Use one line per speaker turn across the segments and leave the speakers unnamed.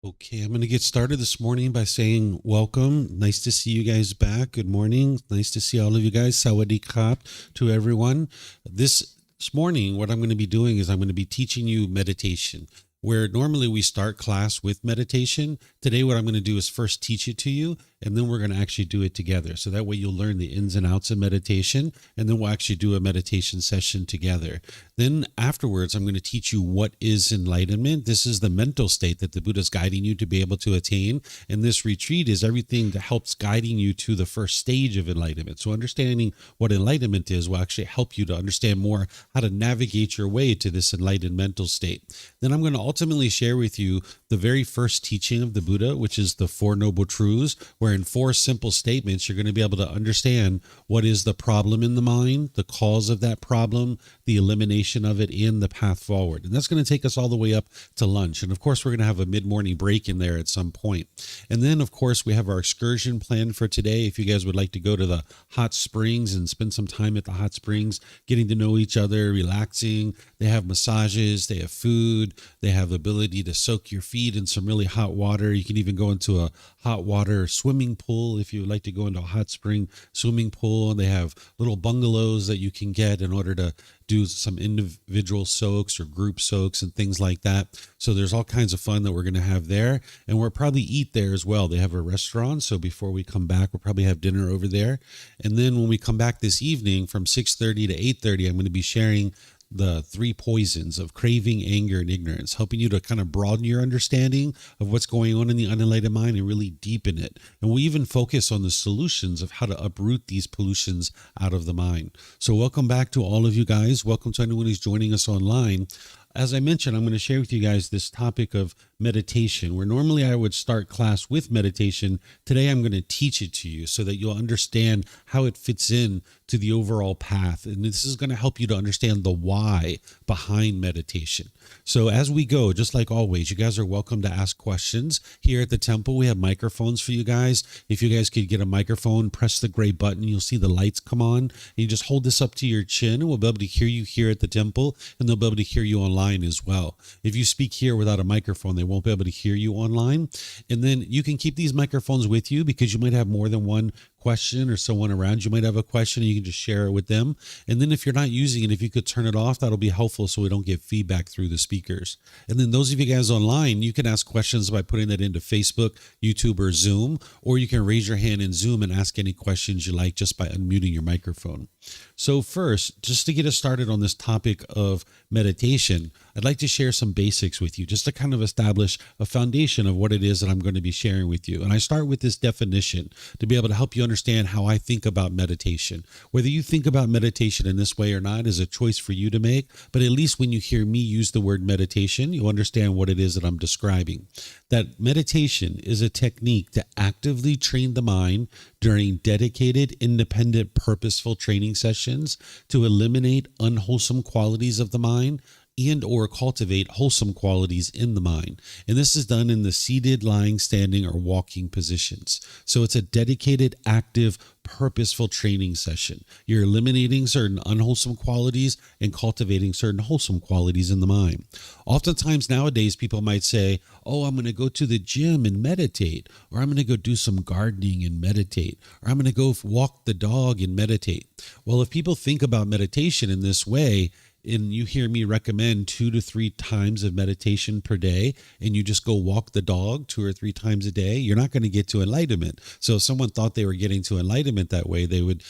Okay, I'm going to get started this morning by saying welcome. Nice to see you guys back. Good morning. Nice to see all of you guys. Sawadee krap to everyone. This morning, what I'm going to be doing is I'm going to be teaching you meditation. Where normally we start class with meditation, today what I'm going to do is first teach it to you, and then we're going to actually do it together. So that way you'll learn the ins and outs of meditation, and then we'll actually do a meditation session together. Then afterwards, I'm going to teach you what is enlightenment. This is the mental state that the Buddha is guiding you to be able to attain. And this retreat is everything that helps guiding you to the first stage of enlightenment. So understanding what enlightenment is will actually help you to understand more how to navigate your way to this enlightened mental state. Then I'm going to ultimately share with you the very first teaching of the Buddha, which is the Four Noble Truths, where in four simple statements, you're going to be able to understand what is the problem in the mind, the cause of that problem, the elimination of it, and the path forward. And that's going to take us all the way up to lunch. And of course, we're going to have a mid-morning break in there at some point. And then, of course, we have our excursion planned for today. If you guys would like to go to the hot springs and spend some time at the hot springs, getting to know each other, relaxing, they have massages, they have food, they have the ability to soak your feet in some really hot water. You can even go into a hot water swimming pool if you would like to go into a hot spring swimming pool. They have little bungalows that you can get in order to do some individual soaks or group soaks and things like that. So there's all kinds of fun that we're going to have there. And we'll probably eat there as well. They have a restaurant. So before we come back, we'll probably have dinner over there. And then when we come back this evening from 6:30 to 8:30, I'm going to be sharing the three poisons of craving, anger, and ignorance, helping you to kind of broaden your understanding of what's going on in the unenlightened mind and really deepen it. And we'll even focus on the solutions of how to uproot these pollutions out of the mind. So welcome back to all of you guys. Welcome to anyone who's joining us online. As I mentioned, I'm going to share with you guys this topic of meditation, where normally I would start class with meditation. Today, I'm going to teach it to you so that you'll understand how it fits in to the overall path. And this is going to help you to understand the why behind meditation. So as we go, just like always, you guys are welcome to ask questions. Here at the temple, we have microphones for you guys. If you guys could get a microphone, press the gray button, you'll see the lights come on. And you just hold this up to your chin, and we'll be able to hear you here at the temple, and they'll be able to hear you online as well. If you speak here without a microphone, they won't be able to hear you online. And then you can keep these microphones with you because you might have more than one question, or someone around you might have a question, and you can just share it with them. And then if you're not using it, if you could turn it off, that'll be helpful so we don't get feedback through the speakers. And then those of you guys online, you can ask questions by putting that into Facebook, YouTube, or Zoom, or you can raise your hand in Zoom and ask any questions you like just by unmuting your microphone. So first, just to get us started on this topic of meditation, I'd like to share some basics with you just to kind of establish a foundation of what it is that I'm going to be sharing with you. And I start with this definition to be able to help you understand how I think about meditation. Whether you think about meditation in this way or not is a choice for you to make, but at least when you hear me use the word meditation, you'll understand what it is that I'm describing. That meditation is a technique to actively train the mind during dedicated, independent, purposeful training sessions to eliminate unwholesome qualities of the mind and or cultivate wholesome qualities in the mind. And this is done in the seated, lying, standing, or walking positions. So it's a dedicated, active, purposeful training session. You're eliminating certain unwholesome qualities and cultivating certain wholesome qualities in the mind. Oftentimes nowadays, people might say, oh, I'm going to go to the gym and meditate, or I'm going to go do some gardening and meditate, or I'm going to go walk the dog and meditate. Well, if people think about meditation in this way, and you hear me recommend 2 to 3 times of meditation per day, and you just go walk the dog 2 or 3 times a day, you're not going to get to enlightenment. So if someone thought they were getting to enlightenment that way, they would,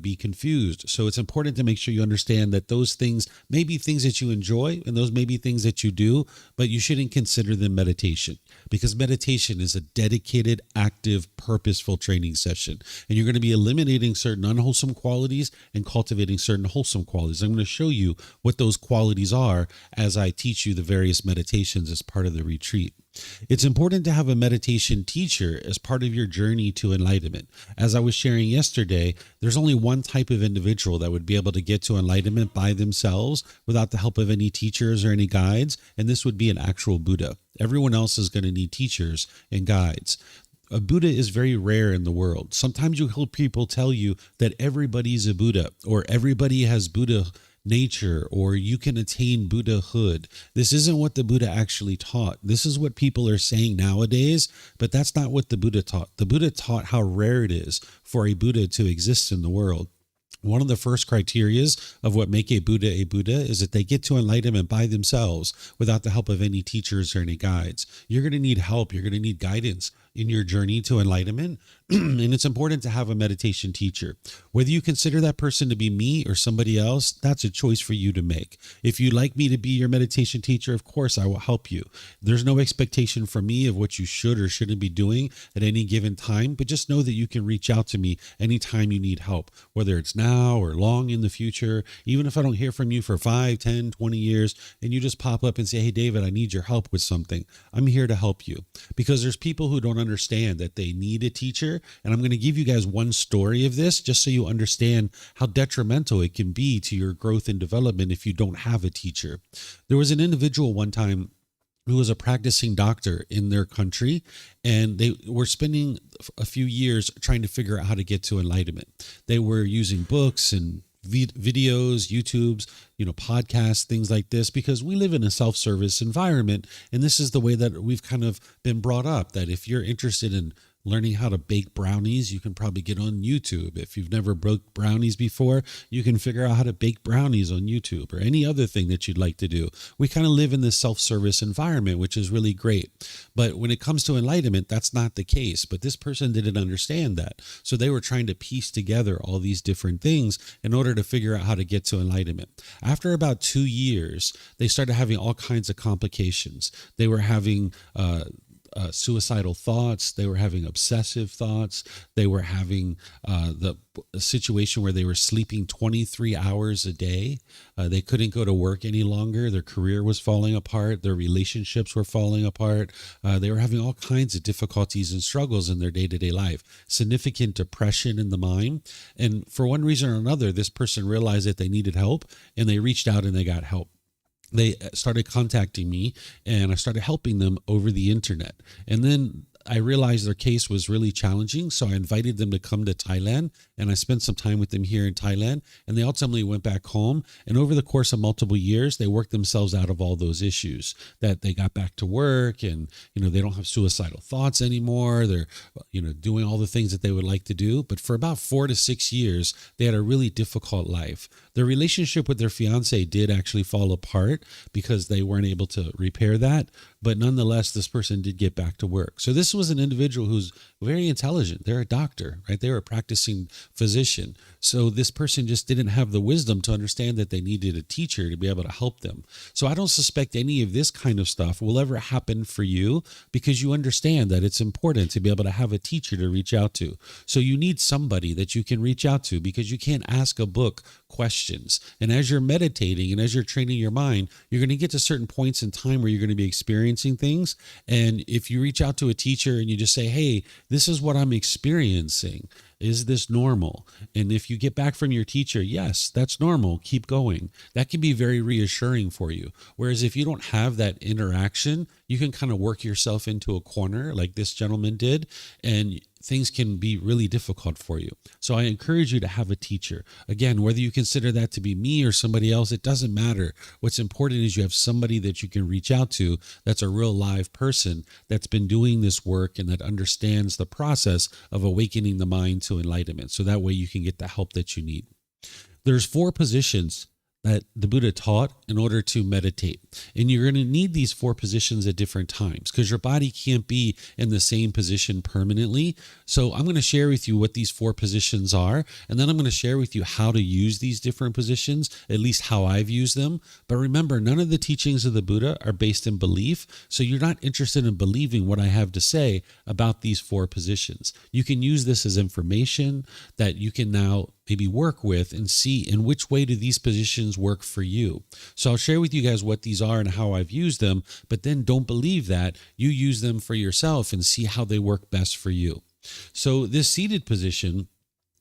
be confused. So it's important to make sure you understand that those things may be things that you enjoy, and those may be things that you do, but you shouldn't consider them meditation, because meditation is a dedicated, active, purposeful training session. And you're going to be eliminating certain unwholesome qualities and cultivating certain wholesome qualities. I'm going to show you what those qualities are as I teach you the various meditations as part of the retreat. It's important to have a meditation teacher as part of your journey to enlightenment. As I was sharing yesterday, there's only one type of individual that would be able to get to enlightenment by themselves without the help of any teachers or any guides, and this would be an actual Buddha. Everyone else is going to need teachers and guides. A Buddha is very rare in the world. Sometimes you hear people tell you that everybody's a Buddha, or everybody has Buddha nature, or you can attain Buddhahood. This isn't what the Buddha actually taught. This is what people are saying nowadays, but that's not what the Buddha taught. The Buddha taught how rare it is for a Buddha to exist in the world. One of the first criterias of what make a Buddha is that they get to enlightenment by themselves without the help of any teachers or any guides. You're going to need help. You're going to need guidance in your journey to enlightenment. And it's important to have a meditation teacher. Whether you consider that person to be me or somebody else, that's a choice for you to make. If you'd like me to be your meditation teacher, of course, I will help you. There's no expectation from me of what you should or shouldn't be doing at any given time, but just know that you can reach out to me anytime you need help, whether it's now or long in the future. Even if I don't hear from you for 5, 10, 20 years, and you just pop up and say, hey, David, I need your help with something, I'm here to help you. Because there's people who don't understand that they need a teacher. And I'm going to give you guys one story of this just so you understand how detrimental it can be to your growth and development if you don't have a teacher. There was an individual one time who was a practicing doctor in their country, and they were spending a few years trying to figure out how to get to enlightenment. They were using books and videos, YouTubes, podcasts, things like this, because we live in a self-service environment. And this is the way that we've kind of been brought up, that if you're interested in learning how to bake brownies, you can probably get on YouTube. If you've never baked brownies before, you can figure out how to bake brownies on YouTube or any other thing that you'd like to do. We kind of live in this self-service environment, which is really great. But when it comes to enlightenment, that's not the case. But this person didn't understand that. So they were trying to piece together all these different things in order to figure out how to get to enlightenment. After about 2 years, they started having all kinds of complications. They were having suicidal thoughts. They were having obsessive thoughts. They were having the situation where they were sleeping 23 hours a day. They couldn't go to work any longer. Their career was falling apart. Their relationships were falling apart. They were having all kinds of difficulties and struggles in their day-to-day life. Significant depression in the mind. And for one reason or another, this person realized that they needed help, and they reached out and they got help. They started contacting me, and I started helping them over the internet. And then I realized their case was really challenging, so I invited them to come to Thailand, and I spent some time with them here in Thailand, and they ultimately went back home. And over the course of multiple years, they worked themselves out of all those issues, that they got back to work, and they don't have suicidal thoughts anymore. They're doing all the things that they would like to do. But for about 4 to 6 years, they had a really difficult life. Their relationship with their fiance did actually fall apart because they weren't able to repair that. But nonetheless, this person did get back to work. So this was an individual who's very intelligent. They're a doctor, right? They were a practicing physician. So this person just didn't have the wisdom to understand that they needed a teacher to be able to help them. So I don't suspect any of this kind of stuff will ever happen for you, because you understand that it's important to be able to have a teacher to reach out to. So you need somebody that you can reach out to, because you can't ask a book questions. And as you're meditating and as you're training your mind, you're going to get to certain points in time where you're going to be experiencing things. And if you reach out to a teacher and you just say, hey, this is what I'm experiencing. Is this normal? And if you get back from your teacher, yes, that's normal, keep going. That can be very reassuring for you. Whereas if you don't have that interaction, you can kind of work yourself into a corner like this gentleman did, and things can be really difficult for you. So I encourage you to have a teacher. Again, whether you consider that to be me or somebody else, it doesn't matter. What's important is you have somebody that you can reach out to that's a real live person that's been doing this work and that understands the process of awakening the mind to enlightenment. So that way you can get the help that you need. There's 4 positions that the Buddha taught in order to meditate. And you're going to need these 4 positions at different times, because your body can't be in the same position permanently. So I'm going to share with you what these 4 positions are, and then I'm going to share with you how to use these different positions, at least how I've used them. But remember, none of the teachings of the Buddha are based in belief, so you're not interested in believing what I have to say about these 4 positions. You can use this as information that you can now maybe work with and see in which way do these positions work for you. So I'll share with you guys what these are and how I've used them, but then don't believe that. You use them for yourself and see how they work best for you. So this seated position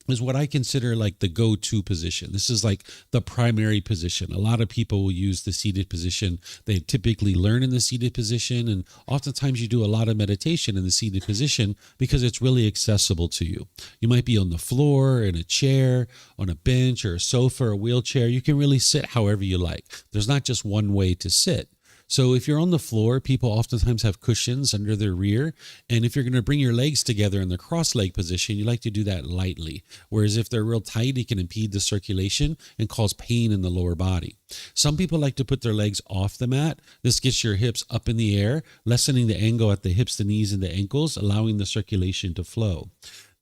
is what I consider like the go-to position. This is like the primary position. A lot of people will use the seated position. They typically learn in the seated position, and oftentimes you do a lot of meditation in the seated position because it's really accessible to you. You might be on the floor, in a chair, on a bench or a sofa or a wheelchair. You can really sit however you like. There's not just one way to sit. So if you're on the floor, people oftentimes have cushions under their rear. And if you're going to bring your legs together in the cross leg position, you like to do that lightly. Whereas if they're real tight, it can impede the circulation and cause pain in the lower body. Some people like to put their legs off the mat. This gets your hips up in the air, lessening the angle at the hips, the knees, and the ankles, allowing the circulation to flow.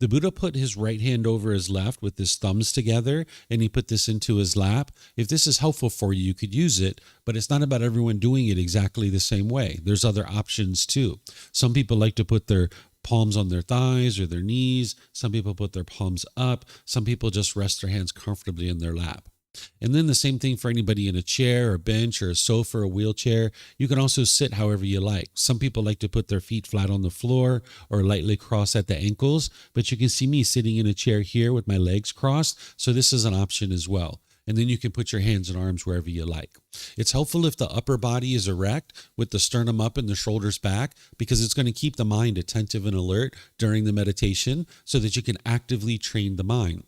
The Buddha put his right hand over his left with his thumbs together, and he put this into his lap. If this is helpful for you, you could use it, but it's not about everyone doing it exactly the same way. There's other options too. Some people like to put their palms on their thighs or their knees. Some people put their palms up. Some people just rest their hands comfortably in their lap. And then the same thing for anybody in a chair or bench or a sofa or a wheelchair. You can also sit however you like. Some people like to put their feet flat on the floor or lightly cross at the ankles, but you can see me sitting in a chair here with my legs crossed. So this is an option as well. And then you can put your hands and arms wherever you like. It's helpful if the upper body is erect with the sternum up and the shoulders back, because it's going to keep the mind attentive and alert during the meditation so that you can actively train the mind.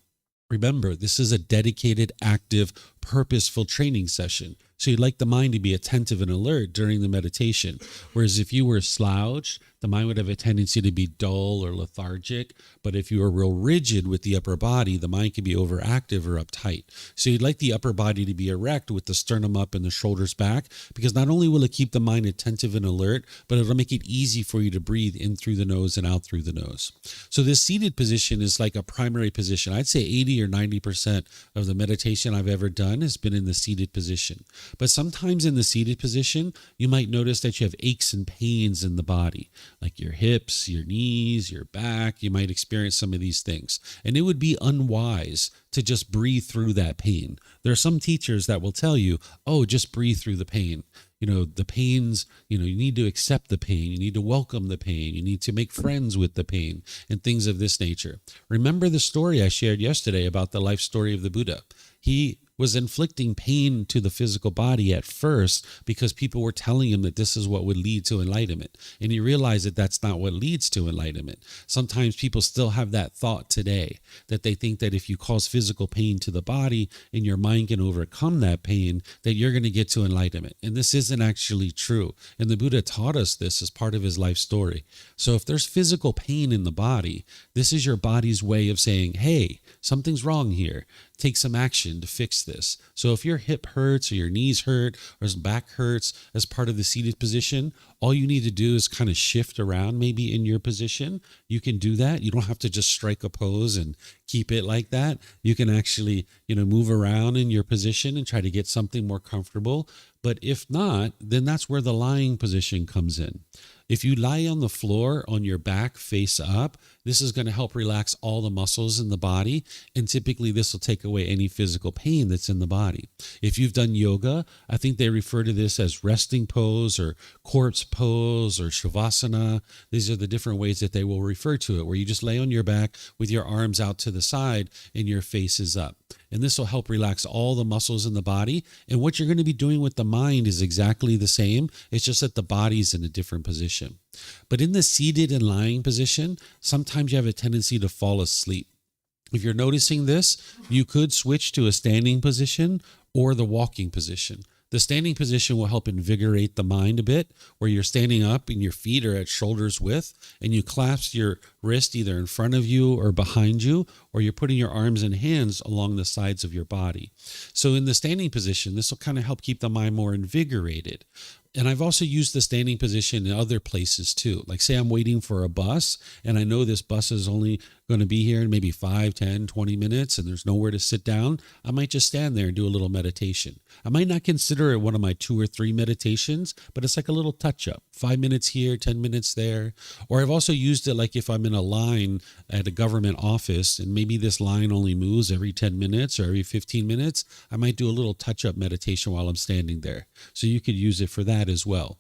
Remember, this is a dedicated, active, purposeful training session. So you'd like the mind to be attentive and alert during the meditation. Whereas if you were slouched, the mind would have a tendency to be dull or lethargic. But if you were real rigid with the upper body, the mind can be overactive or uptight. So you'd like the upper body to be erect with the sternum up and the shoulders back, because not only will it keep the mind attentive and alert, but it'll make it easy for you to breathe in through the nose and out through the nose. So this seated position is like a primary position. I'd say 80 or 90% of the meditation I've ever done has been in the seated position. But sometimes in the seated position, you might notice that you have aches and pains in the body, like your hips, your knees, your back. You might experience some of these things. And it would be unwise to just breathe through that pain. There are some teachers that will tell you, oh, just breathe through the pain. The pains, you need to accept the pain. You need to welcome the pain. You need to make friends with the pain and things of this nature. Remember the story I shared yesterday about the life story of the Buddha. He was inflicting pain to the physical body at first because people were telling him that this is what would lead to enlightenment. And he realized that that's not what leads to enlightenment. Sometimes people still have that thought today, that they think that if you cause physical pain to the body and your mind can overcome that pain, that you're going to get to enlightenment. And this isn't actually true. And the Buddha taught us this as part of his life story. So if there's physical pain in the body, this is your body's way of saying, hey, something's wrong here. Take some action to fix this. So if your hip hurts or your knees hurt or your back hurts as part of the seated position, all you need to do is kind of shift around maybe in your position. You can do that. You don't have to just strike a pose and keep it like that. You can actually, move around in your position and try to get something more comfortable. But if not, then that's where the lying position comes in. If you lie on the floor on your back face up, this is going to help relax all the muscles in the body, and typically this will take away any physical pain that's in the body. If you've done yoga, I think they refer to this as resting pose or corpse pose or shavasana. These are the different ways that they will refer to it, where you just lay on your back with your arms out to the side and your face is up. And this will help relax all the muscles in the body. And what you're going to be doing with the mind is exactly the same. It's just that the body's in a different position. But in the seated and lying position, sometimes you have a tendency to fall asleep. If you're noticing this, you could switch to a standing position or the walking position. The standing position will help invigorate the mind a bit, where you're standing up and your feet are at shoulder's width, and you clasp your wrist either in front of you or behind you, or you're putting your arms and hands along the sides of your body. So in the standing position, this will kind of help keep the mind more invigorated. And I've also used the standing position in other places too. Like say I'm waiting for a bus and I know this bus is only going to be here in maybe 5, 10, 20 minutes and there's nowhere to sit down. I might just stand there and do a little meditation. I might not consider it one of my 2 or 3 meditations, but it's like a little touch up. 5 minutes here, 10 minutes there. Or I've also used it like if I'm in a line at a government office and maybe this line only moves every 10 minutes or every 15 minutes, I might do a little touch up meditation while I'm standing there. So you could use it for that that as well.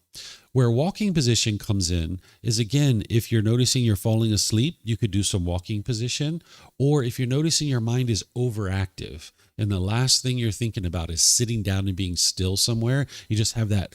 Where walking position comes in is, again, if you're noticing you're falling asleep, you could do some walking position. Or if you're noticing your mind is overactive and the last thing you're thinking about is sitting down and being still somewhere, you just have that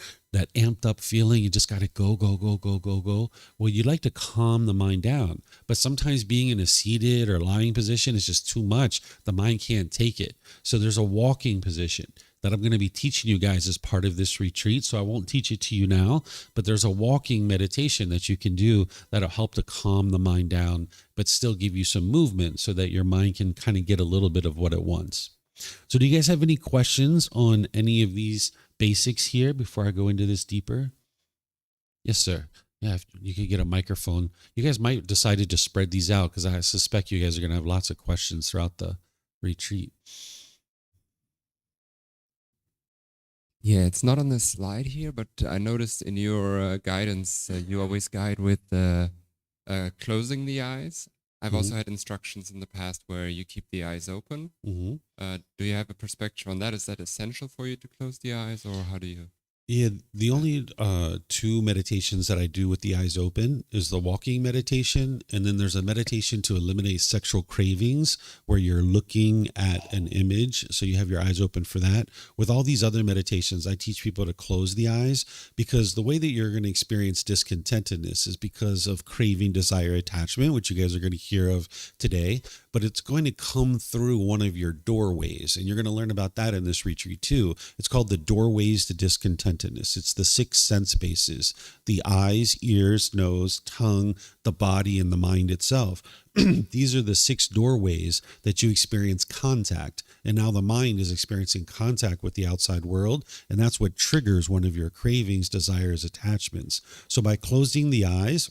amped up feeling, you just got to go, go, go, go, go, go. Well, you'd like to calm the mind down, but sometimes being in a seated or lying position is just too much. The mind can't take it. So there's a walking position that I'm going to be teaching you guys as part of this retreat. So I won't teach it to you now, but there's a walking meditation that you can do that'll help to calm the mind down, but still give you some movement so that your mind can kind of get a little bit of what it wants. So do you guys have any questions on any of these basics here before I go into this deeper? Yes, sir. Yeah, if you could get a microphone. You guys might decide to just spread these out because I suspect you guys are going to have lots of questions throughout the retreat.
Yeah, it's not on the slide here, but I noticed in your guidance, you always guide with closing the eyes. I've also had instructions in the past where you keep the eyes open. Do you have a perspective on that? Is that essential for you to close the eyes, or how do you?
Yeah, the only two meditations that I do with the eyes open is the walking meditation, and then there's a meditation to eliminate sexual cravings where you're looking at an image, so you have your eyes open for that. With all these other meditations, I teach people to close the eyes because the way that you're going to experience discontentedness is because of craving, desire, attachment, which you guys are going to hear of today, but it's going to come through one of your doorways, and you're going to learn about that in this retreat too. It's called the doorways to discontentedness. It's the 6 sense bases: the eyes, ears, nose, tongue, the body, and the mind itself. These are the 6 doorways that you experience contact. And now the mind is experiencing contact with the outside world. And that's what triggers one of your cravings, desires, attachments. So by closing the eyes,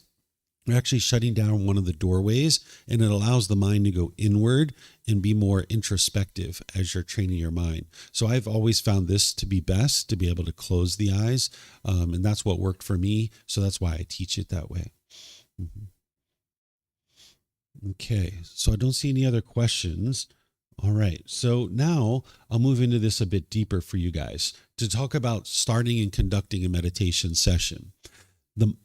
you're actually shutting down one of the doorways, and it allows the mind to go inward and be more introspective as you're training your mind. So I've always found this to be best, to be able to close the eyes. And that's what worked for me. So that's why I teach it that way. Okay, so I don't see any other questions. All right, so now I'll move into this a bit deeper for you guys to talk about starting and conducting a meditation session.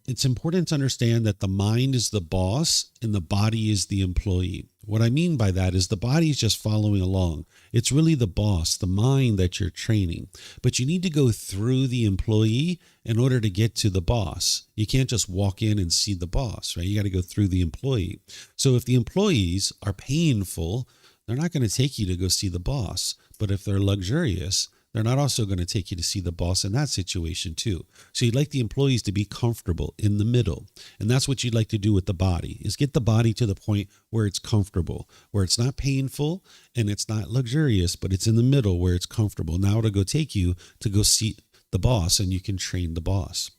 It's important to understand that the mind is the boss and the body is the employee. What I mean by that is the body is just following along. It's really the boss, the mind that you're training. But you need to go through the employee in order to get to the boss. You can't just walk in and see the boss, right? You got to go through the employee. So if the employees are painful, they're not going to take you to go see the boss. But if they're luxurious, they're not also going to take you to see the boss in that situation too. So you'd like the employees to be comfortable in the middle. And that's what you'd like to do with the body, is get the body to the point where it's comfortable, where it's not painful and it's not luxurious, but it's in the middle where it's comfortable. Now it'll go take you to go see the boss and you can train the boss.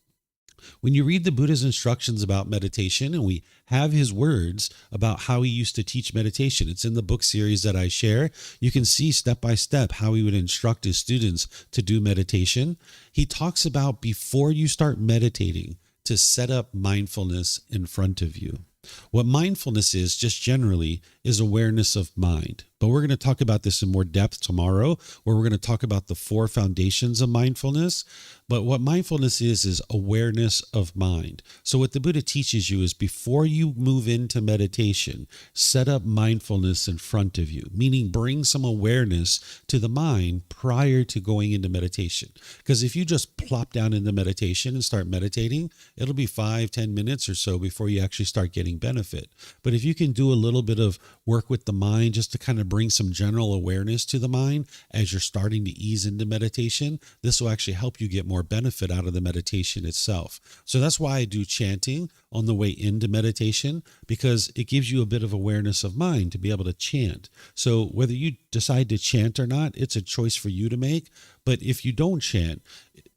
When you read the Buddha's instructions about meditation, and we have his words about how he used to teach meditation, it's in the book series that I share. You can see step by step how he would instruct his students to do meditation. He talks about before you start meditating to set up mindfulness in front of you. What mindfulness is, just generally, is awareness of mind. But we're going to talk about this in more depth tomorrow, where we're going to talk about the 4 foundations of mindfulness. But what mindfulness is awareness of mind. So what the Buddha teaches you is before you move into meditation, set up mindfulness in front of you, meaning bring some awareness to the mind prior to going into meditation. Because if you just plop down into meditation and start meditating, it'll be 5-10 minutes or so before you actually start getting benefit. But if you can do a little bit of work with the mind just to kind of bring some general awareness to the mind as you're starting to ease into meditation, this will actually help you get more benefit out of the meditation itself. So that's why I do chanting on the way into meditation, because it gives you a bit of awareness of mind to be able to chant. So whether you decide to chant or not, it's a choice for you to make. But if you don't chant,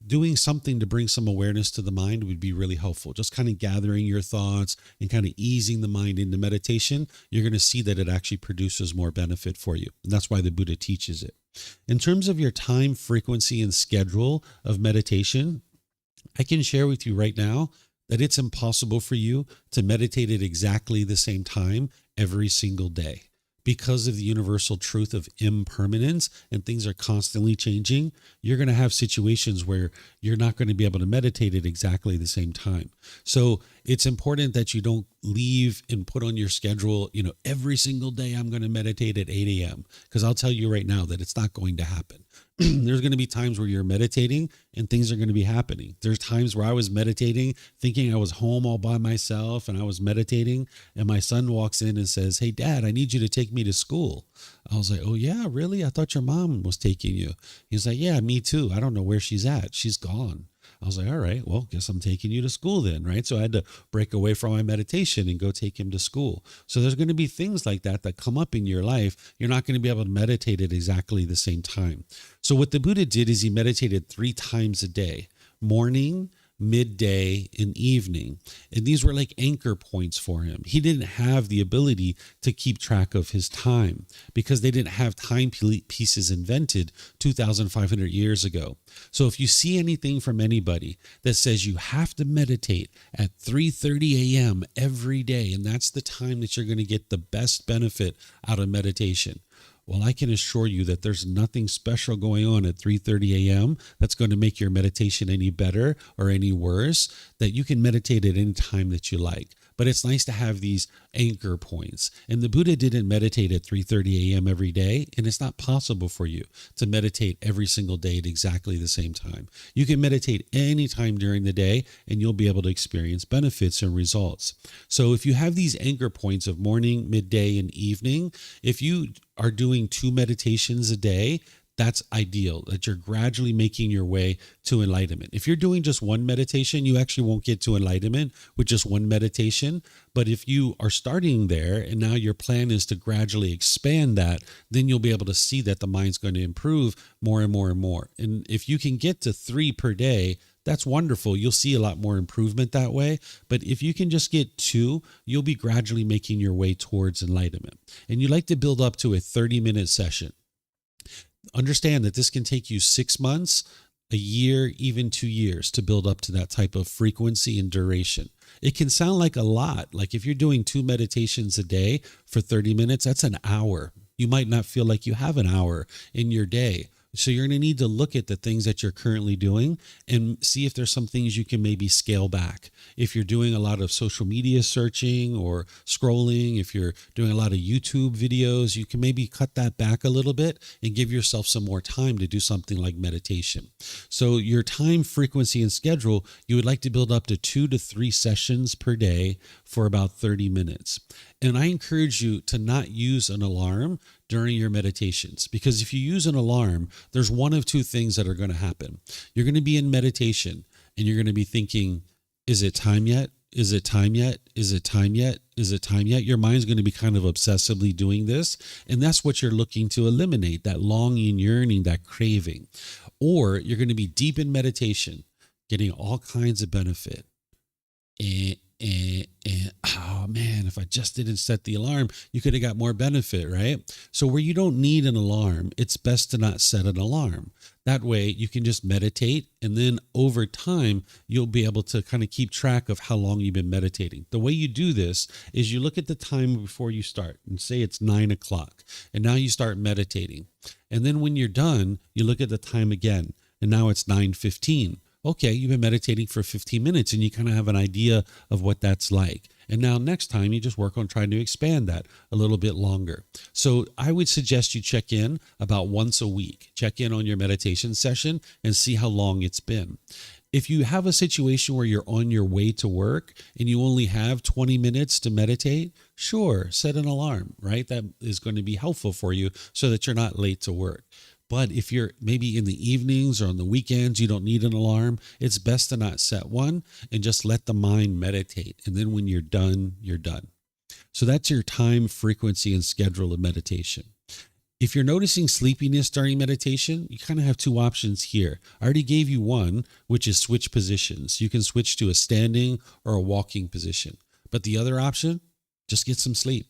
doing something to bring some awareness to the mind would be really helpful. Just kind of gathering your thoughts and kind of easing the mind into meditation, you're going to see that it actually produces more benefit for you. And that's why the Buddha teaches it. In terms of your time, frequency, and schedule of meditation, I can share with you right now that it's impossible for you to meditate at exactly the same time every single day. because of the universal truth of impermanence and things are constantly changing, you're going to have situations where you're not going to be able to meditate at exactly the same time. So it's important that you don't leave and put on your schedule, every single day I'm going to meditate at 8 a.m. Because I'll tell you right now that it's not going to happen. There's going to be times where you're meditating and things are going to be happening. There's times where I was meditating, thinking I was home all by myself, and I was meditating, and my son walks in and says, "Hey, Dad, I need you to take me to school." I was like, "Oh, yeah, really? I thought your mom was taking you." He's like, "Yeah, me too. I don't know where she's at. She's gone." I was like, "All right, well, guess I'm taking you to school then," right? So I had to break away from my meditation and go take him to school. So there's going to be things like that come up in your life. You're not going to be able to meditate at exactly the same time. So what the Buddha did is he meditated 3 times a day: morning, midday, and evening. And these were like anchor points for him. He didn't have the ability to keep track of his time because they didn't have timepieces invented 2,500 years ago. So if you see anything from anybody that says you have to meditate at 3:30 a.m. every day, and that's the time that you're going to get the best benefit out of meditation, well, I can assure you that there's nothing special going on at 3:30 a.m. that's going to make your meditation any better or any worse, that you can meditate at any time that you like. But it's nice to have these anchor points. And the Buddha didn't meditate at 3:30 a.m. every day, and it's not possible for you to meditate every single day at exactly the same time. You can meditate any time during the day, and you'll be able to experience benefits and results. So if you have these anchor points of morning, midday, and evening, if you are doing 2 meditations a day, that's ideal, that you're gradually making your way to enlightenment. If you're doing just 1 meditation, you actually won't get to enlightenment with just 1 meditation. But if you are starting there and now your plan is to gradually expand that, then you'll be able to see that the mind's going to improve more and more and more. And if you can get to 3 per day, that's wonderful. You'll see a lot more improvement that way. But if you can just get 2, you'll be gradually making your way towards enlightenment. And you like to build up to a 30-minute session. Understand that this can take you 6 months, a year, even 2 years to build up to that type of frequency and duration. It can sound like a lot. Like if you're doing 2 meditations a day for 30 minutes, that's an hour. You might not feel like you have an hour in your day. So you're going to need to look at the things that you're currently doing and see if there's some things you can maybe scale back. If you're doing a lot of social media searching or scrolling, if you're doing a lot of YouTube videos, you can maybe cut that back a little bit and give yourself some more time to do something like meditation. So your time, frequency, and schedule, you would like to build up to 2 to 3 sessions per day for about 30 minutes. And I encourage you to not use an alarm during your meditations, because if you use an alarm, there's one of 2 things that are going to happen. You're going to be in meditation and you're going to be thinking, is it time yet? Is it time yet? Is it time yet? Is it time yet? Your mind's going to be kind of obsessively doing this. And that's what you're looking to eliminate, that longing, yearning, that craving. Or you're going to be deep in meditation, getting all kinds of benefit. Oh man, if I just didn't set the alarm, you could have got more benefit, right? So where you don't need an alarm, it's best to not set an alarm. That way you can just meditate, and then over time, you'll be able to kind of keep track of how long you've been meditating. The way you do this is you look at the time before you start and say it's 9 o'clock, and now you start meditating. And then when you're done, you look at the time again, and now it's 9:15. Okay, you've been meditating for 15 minutes and you kind of have an idea of what that's like. And now next time you just work on trying to expand that a little bit longer. So I would suggest you check in about once a week. Check in on your meditation session and see how long it's been. If you have a situation where you're on your way to work and you only have 20 minutes to meditate, sure, set an alarm, right? That is going to be helpful for you so that you're not late to work. But if you're maybe in the evenings or on the weekends, you don't need an alarm, it's best to not set one and just let the mind meditate. And then when you're done, you're done. So that's your time, frequency, and schedule of meditation. If you're noticing sleepiness during meditation, you kind of have 2 options here. I already gave you one, which is switch positions. You can switch to a standing or a walking position. But the other option, just get some sleep.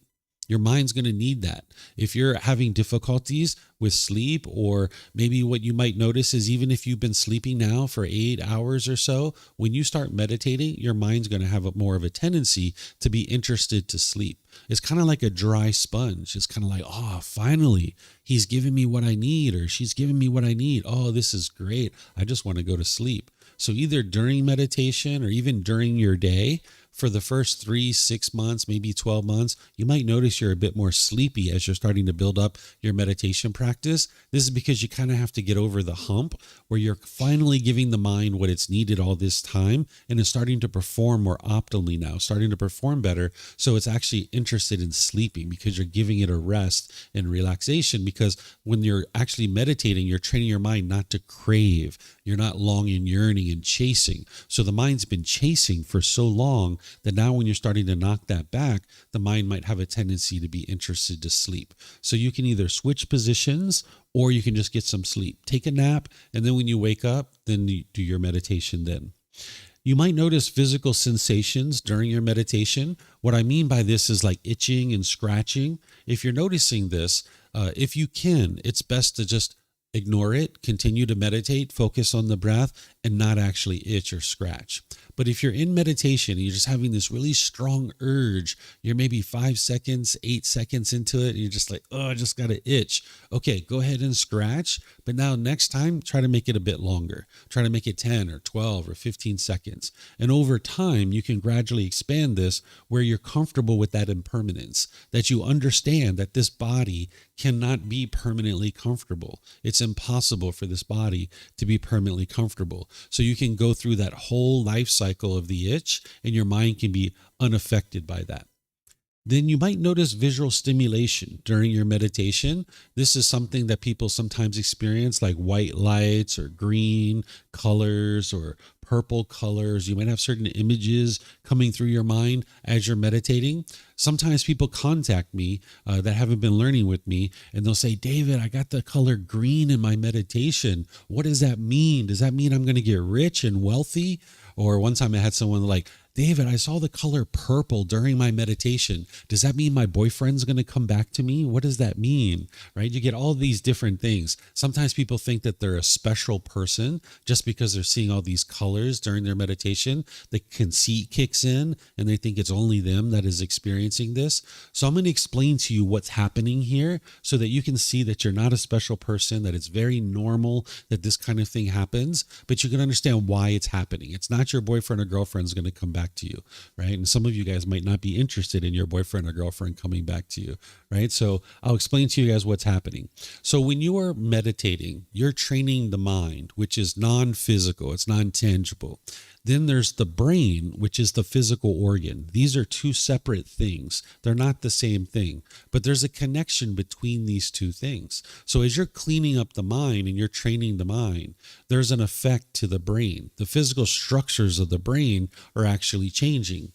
Your mind's going to need that. If you're having difficulties with sleep, or maybe what you might notice is even if you've been sleeping now for 8 hours or so, when you start meditating, your mind's going to have more of a tendency to be interested to sleep. It's kind of like a dry sponge. It's kind of like, oh, finally, he's giving me what I need, or she's giving me what I need. Oh, this is great. I just want to go to sleep. So either during meditation or even during your day, for the first 3, 6 months, maybe 12 months, you might notice you're a bit more sleepy as you're starting to build up your meditation practice. This is because you kind of have to get over the hump where you're finally giving the mind what it's needed all this time, and it's starting to perform more optimally now, starting to perform better. So it's actually interested in sleeping because you're giving it a rest and relaxation. Because when you're actually meditating, you're training your mind not to crave. You're not longing, yearning, and chasing. So the mind's been chasing for so long that now when you're starting to knock that back, the mind might have a tendency to be interested to sleep. So you can either switch positions or you can just get some sleep. Take a nap, and then when you wake up, then you do your meditation then. You might notice physical sensations during your meditation. What I mean by this is like itching and scratching. If you're noticing this, if you can, it's best to just ignore it, continue to meditate, focus on the breath, and not actually itch or scratch. But if you're in meditation and you're just having this really strong urge, you're maybe 5 seconds, 8 seconds into it, and you're just like, oh, I just got to itch. Okay, go ahead and scratch. But now next time, try to make it a bit longer. Try to make it 10 or 12 or 15 seconds. And over time, you can gradually expand this where you're comfortable with that impermanence, that you understand that this body cannot be permanently comfortable. It's impossible for this body to be permanently comfortable. So you can go through that whole life cycle of the itch, and your mind can be unaffected by that. Then you might notice visual stimulation during your meditation. This is something that people sometimes experience, like white lights or green colors or purple colors. You might have certain images coming through your mind as you're meditating. Sometimes people contact me that haven't been learning with me, and they'll say, David, I got the color green in my meditation. What does that mean? Does that mean I'm going to get rich and wealthy? Or one time I had someone like, David, I saw the color purple during my meditation. Does that mean my boyfriend's going to come back to me? What does that mean? Right? You get all these different things. Sometimes people think that they're a special person just because they're seeing all these colors during their meditation. The conceit kicks in and they think it's only them that is experiencing this. So I'm going to explain to you what's happening here so that you can see that you're not a special person, that it's very normal that this kind of thing happens, but you can understand why it's happening. It's not your boyfriend or girlfriend's going to come back to you, right? And some of you guys might not be interested in your boyfriend or girlfriend coming back to you, right? So I'll explain to you guys what's happening. So when you are meditating, you're training the mind, which is non-physical, it's non-tangible. Then there's the brain, which is the physical organ. These are two separate things. They're not the same thing, but there's a connection between these two things. So as you're cleaning up the mind and you're training the mind, there's an effect to the brain. The physical structures of the brain are actually changing.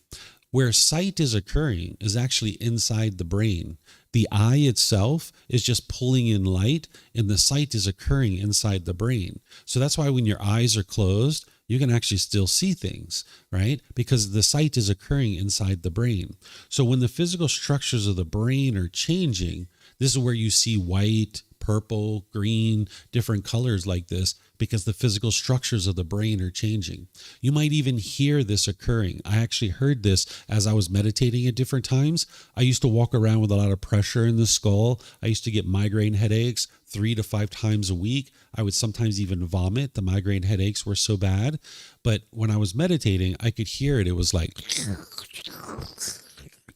Where sight is occurring is actually inside the brain. The eye itself is just pulling in light, and the sight is occurring inside the brain. So that's why when your eyes are closed, you can actually still see things, right? Because the sight is occurring inside the brain. So when the physical structures of the brain are changing, this is where you see white, purple, green, different colors like this, because the physical structures of the brain are changing. You might even hear this occurring. I actually heard this as I was meditating at different times. I used to walk around with a lot of pressure in the skull. I used to get migraine headaches 3 to 5 times a week. I would sometimes even vomit. The migraine headaches were so bad. But when I was meditating, I could hear it. It was like,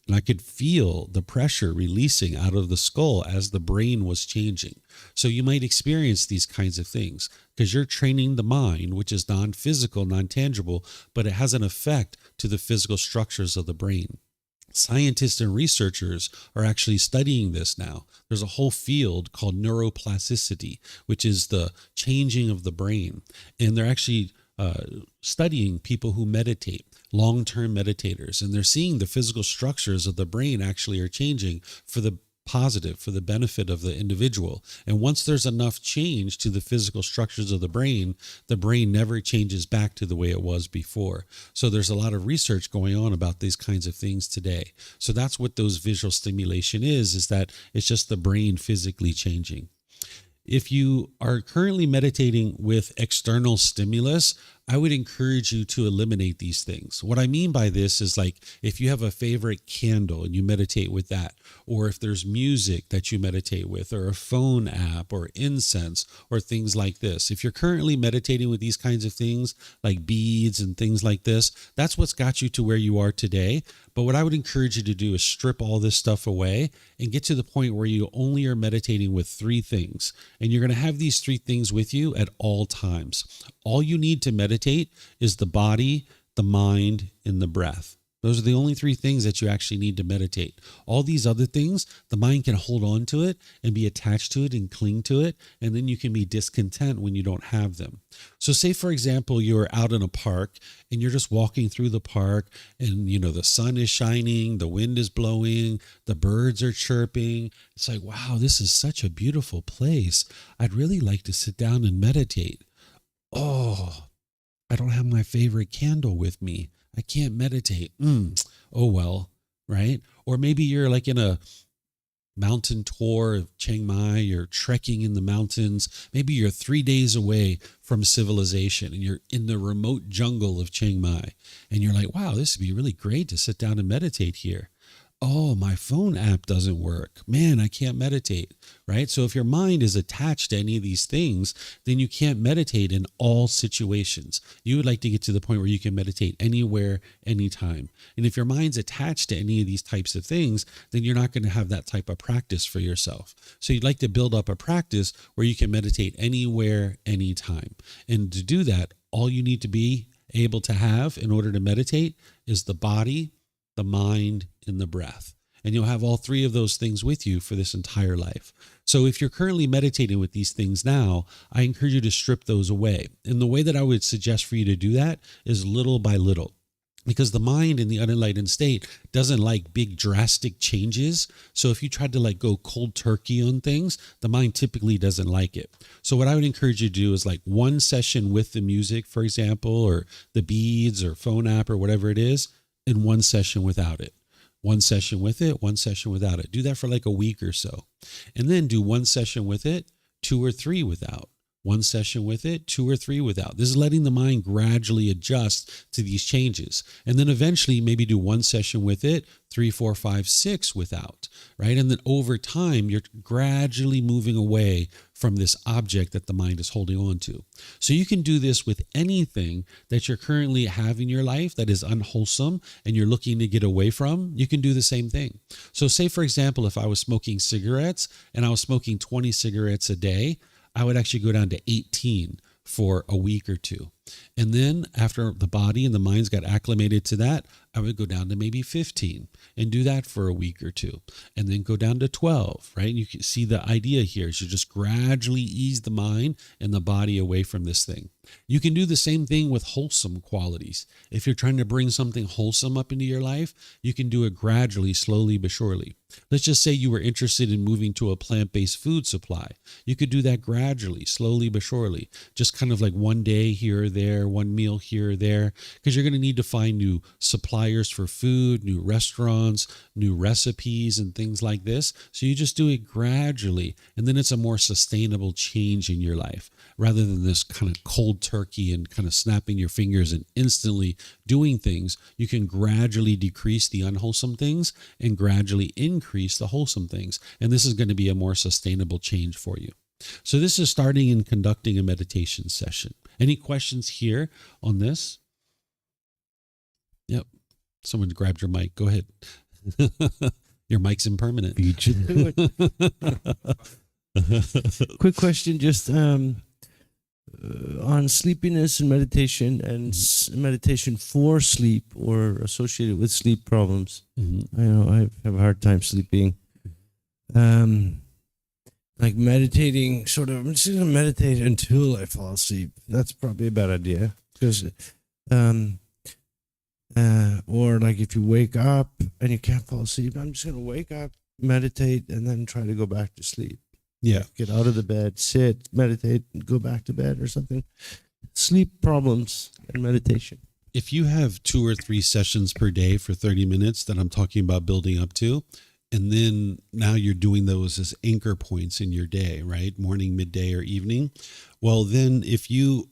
and I could feel the pressure releasing out of the skull as the brain was changing. So you might experience these kinds of things because you're training the mind, which is non-physical, non-tangible, but it has an effect to the physical structures of the brain. Scientists and researchers are actually studying this now. There's a whole field called neuroplasticity, which is the changing of the brain. And they're actually studying people who meditate, long-term meditators, and they're seeing the physical structures of the brain actually are changing for the positive for the benefit of the individual. And once there's enough change to the physical structures of the brain never changes back to the way it was before. So there's a lot of research going on about these kinds of things today. So that's what those visual stimulation is that it's just the brain physically changing. If you are currently meditating with external stimulus, I would encourage you to eliminate these things. What I mean by this is like if you have a favorite candle and you meditate with that, or if there's music that you meditate with, or a phone app, or incense, or things like this. If you're currently meditating with these kinds of things, like beads and things like this, that's what's got you to where you are today. But what I would encourage you to do is strip all this stuff away and get to the point where you only are meditating with 3 things. And you're going to have these 3 things with you at all times. All you need to meditate is the body, the mind, and the breath. Those are the only 3 things that you actually need to meditate. All these other things, the mind can hold on to it and be attached to it and cling to it, and then you can be discontent when you don't have them. So say, for example, you're out in a park and you're just walking through the park and, the sun is shining, the wind is blowing, the birds are chirping. It's like, wow, this is such a beautiful place. I'd really like to sit down and meditate. Oh, I don't have my favorite candle with me. I can't meditate. Oh, well, right? Or maybe you're like in a mountain tour of Chiang Mai, you're trekking in the mountains. Maybe you're 3 days away from civilization and you're in the remote jungle of Chiang Mai. And you're like, wow, this would be really great to sit down and meditate here. Oh, my phone app doesn't work. Man, I can't meditate, right? So if your mind is attached to any of these things, then you can't meditate in all situations. You would like to get to the point where you can meditate anywhere, anytime. And if your mind's attached to any of these types of things, then you're not going to have that type of practice for yourself. So you'd like to build up a practice where you can meditate anywhere, anytime. And to do that, all you need to be able to have in order to meditate is the body, the mind, and the breath. And you'll have all 3 of those things with you for this entire life. So if you're currently meditating with these things now, I encourage you to strip those away. And the way that I would suggest for you to do that is little by little. Because the mind in the unenlightened state doesn't like big drastic changes. So if you tried to go cold turkey on things, the mind typically doesn't like it. So what I would encourage you to do is 1 session with the music, for example, or the beads or phone app or whatever it is, and 1 session without it. 1 session with it, 1 session without it. Do that for a week or so. And then do 1 session with it, 2 or 3 without. 1 session with it, 2 or 3 without. This is letting the mind gradually adjust to these changes. And then eventually maybe do 1 session with it, 3, 4, 5, 6 without, right? And then over time, you're gradually moving away from this object that the mind is holding on to. So you can do this with anything that you're currently have in your life that is unwholesome and you're looking to get away from. You can do the same thing. So say, for example, if I was smoking cigarettes and I was smoking 20 cigarettes a day, I would actually go down to 18 for a week or 2. And then after the body and the minds got acclimated to that, I would go down to maybe 15 and do that for a week or 2, and then go down to 12, right? And you can see the idea here is you just gradually ease the mind and the body away from this thing. You can do the same thing with wholesome qualities. If you're trying to bring something wholesome up into your life, you can do it gradually, slowly but surely. Let's just say you were interested in moving to a plant-based food supply. You could do that gradually, slowly but surely, just kind of 1 day here or there, 1 meal here or there, because you're going to need to find new suppliers for food, new restaurants, new recipes, and things like this. So you just do it gradually, and then it's a more sustainable change in your life, rather than this kind of cold turkey and kind of snapping your fingers and instantly doing things. You can gradually decrease the unwholesome things and gradually increase the wholesome things. And this is going to be a more sustainable change for you. So this is starting and conducting a meditation session. Any questions here on this? Yep. Someone grabbed your mic. Go ahead. Your mic's impermanent.
Beat you to it. Quick question, just on sleepiness and meditation and meditation for sleep or associated with sleep problems. I know I have a hard time sleeping. Meditating, sort of, I'm just going to meditate until I fall asleep. That's probably a bad idea. Because, or if you wake up and you can't fall asleep, I'm just going to wake up meditate, and then try to go back to sleep.
Yeah.
Get out of the bed, sit, meditate, and go back to bed or something. Sleep problems and meditation.
If you have 2 or 3 sessions per day for 30 minutes that I'm talking about building up to, and then now you're doing those as anchor points in your day, right? Morning, midday, or evening. Well, then if you